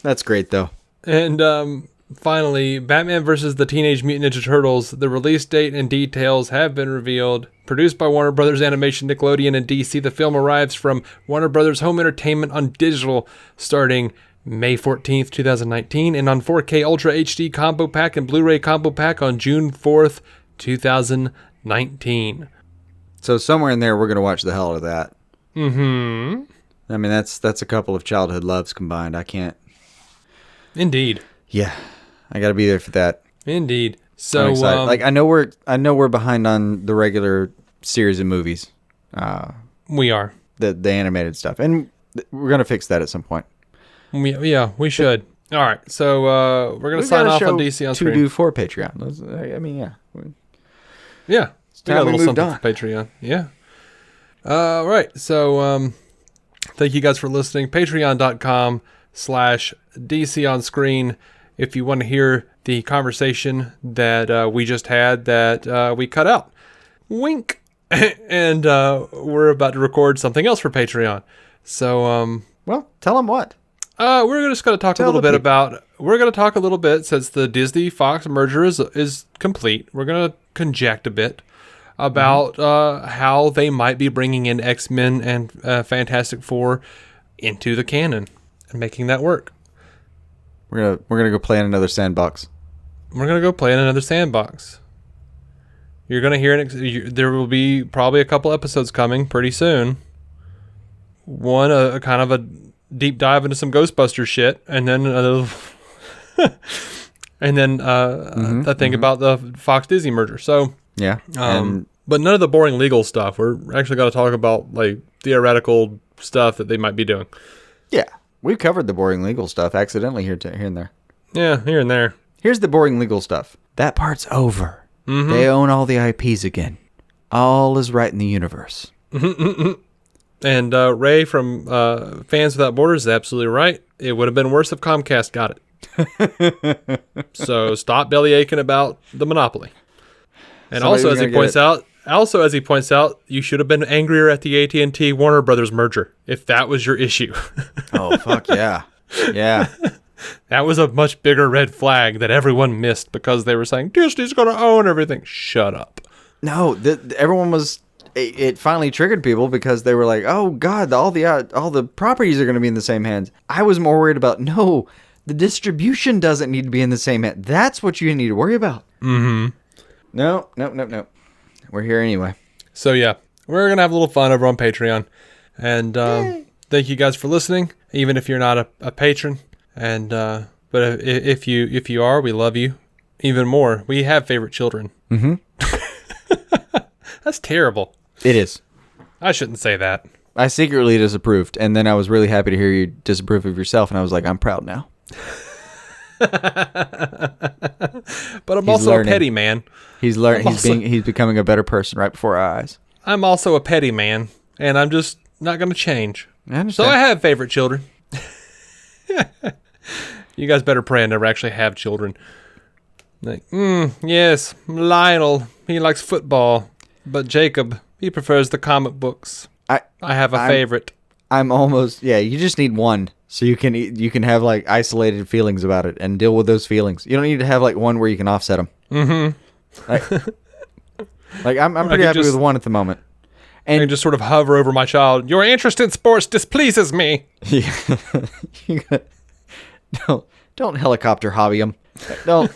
S5: that's great though.
S1: And finally, Batman vs. the Teenage Mutant Ninja Turtles. The release date and details have been revealed. Produced by Warner Brothers Animation, Nickelodeon, and DC, the film arrives from Warner Brothers Home Entertainment on digital starting May 14th, 2019, and on 4K Ultra HD Combo Pack and Blu-ray Combo Pack on June 4th, 2019.
S5: So somewhere in there, we're going to watch the hell out of that.
S1: Mm-hmm.
S5: I mean, that's a couple of childhood loves combined. I can't.
S1: Indeed.
S5: Yeah, I got to be there for that.
S1: Indeed. So,
S5: I'm excited. I know we're behind on the regular series of movies.
S1: We are
S5: the animated stuff, and we're gonna fix that at some point.
S1: We should. All right, so we're gonna sign off on DC on screen.
S5: To do for Patreon. I mean, yeah.
S1: Yeah, we got a little
S5: moved
S1: something
S5: on.
S1: for Patreon. Yeah. All right, so thank you guys for listening. Patreon.com/DC on screen. If you want to hear the conversation that we just had that we cut out. Wink. And we're about to record something else for Patreon. So,
S5: well, tell them what.
S1: We're just going to talk a little bit about... We're going to talk a little bit, since the Disney-Fox merger is complete, we're going to conject a bit about how they might be bringing in X-Men and Fantastic Four into the canon and making that work.
S5: We're gonna go play in another sandbox.
S1: We're gonna go play in another sandbox. You're gonna hear it. There will be probably a couple episodes coming pretty soon. One, a kind of a deep dive into some Ghostbusters shit, and then a thing about the Fox Disney merger. So
S5: yeah,
S1: but none of the boring legal stuff. We're actually going to talk about like theoretical stuff that they might be doing.
S5: Yeah. We've covered the boring legal stuff accidentally here and there.
S1: Yeah, here and there.
S5: Here's the boring legal stuff. That part's over. Mm-hmm. They own all the IPs again. All is right in the universe.
S1: And Ray from Fans Without Borders is absolutely right. It would have been worse if Comcast got it. So stop belly aching about the monopoly. And also, as he points out, you should have been angrier at the AT&T Warner Brothers merger if that was your issue.
S5: Oh, fuck yeah. Yeah.
S1: That was a much bigger red flag that everyone missed because they were saying, Disney's going to own everything. Shut up.
S5: No, everyone was... It finally triggered people because they were like, oh, God, all the properties are going to be in the same hands. I was more worried about, no, the distribution doesn't need to be in the same hands. That's what you need to worry about.
S1: Mm-hmm.
S5: No. We're here anyway.
S1: So, yeah, we're going to have a little fun over on Patreon. And thank you guys for listening, even if you're not a patron. And but if you are, we love you even more. We have favorite children.
S5: Mm-hmm.
S1: That's terrible.
S5: It is.
S1: I shouldn't say that.
S5: I secretly disapproved, and then I was really happy to hear you disapprove of yourself, and I was like, I'm proud now.
S1: But I'm also
S5: learning.
S1: a petty man.
S5: He's learning. He's becoming a better person right before our eyes.
S1: I'm also a petty man, and I'm just not going to change.
S5: I understand.
S1: So I have favorite children. You guys better pray I never actually have children. Like, yes, Lionel, he likes football, but Jacob, he prefers the comic books. I have a favorite.
S5: I'm almost, you just need one so you can have like isolated feelings about it and deal with those feelings. You don't need to have like one where you can offset them. Mm-hmm. Like I'm pretty happy with one at the moment. And
S1: I can just sort of hover over my child. Your interest in sports displeases me.
S5: Don't helicopter hobby him. Don't.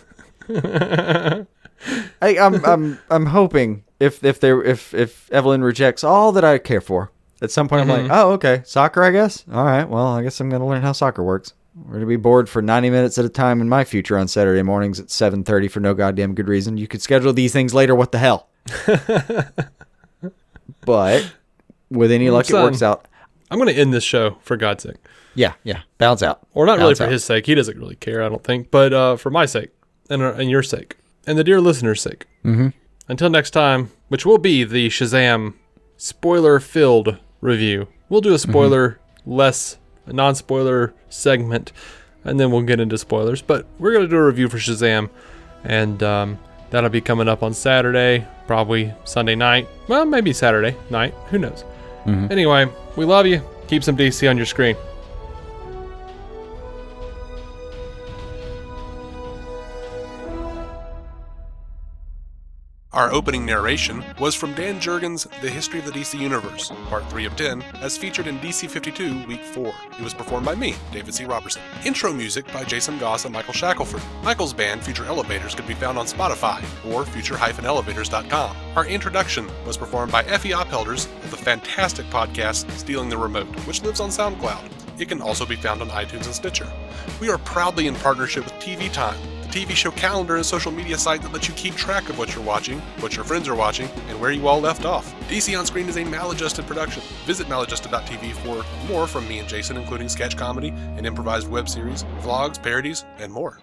S5: I'm hoping if Evelyn rejects all that I care for, at some point I'm like, oh, okay, soccer, I guess. All right, well, I guess I'm gonna learn how soccer works. We're gonna be bored for 90 minutes at a time in my future on Saturday mornings at 7:30 for no goddamn good reason. You could schedule these things later. What the hell? But with any luck, it works out.
S1: I'm gonna end this show for God's sake.
S5: Yeah, bounce out.
S1: Or not really for his sake. He doesn't really care, I don't think. But for my sake and your sake and the dear listener's sake. Mm-hmm. Until next time, which will be the Shazam spoiler-filled review. We'll do a spoiler-less, non-spoiler segment, and then we'll get into spoilers. But we're going to do a review for Shazam, and that'll be coming up on Saturday, probably Sunday night. Well, maybe Saturday night. Who knows? Mm-hmm. Anyway, we love you. Keep some DC on your screen.
S3: Our opening narration was from Dan Jurgens' The History of the DC Universe, Part 3 of 10, as featured in DC 52, Week 4. It was performed by me, David C. Robertson. Intro music by Jason Goss and Michael Shackelford. Michael's band, Future Elevators, could be found on Spotify or future-elevators.com. Our introduction was performed by Effie Oppelders of the fantastic podcast Stealing the Remote, which lives on SoundCloud. It can also be found on iTunes and Stitcher. We are proudly in partnership with TV Time, the TV show calendar and social media site that lets you keep track of what you're watching, what your friends are watching, and where you all left off. DC On Screen is a maladjusted production. Visit maladjusted.tv for more from me and Jason, including sketch comedy, an improvised web series, vlogs, parodies, and more.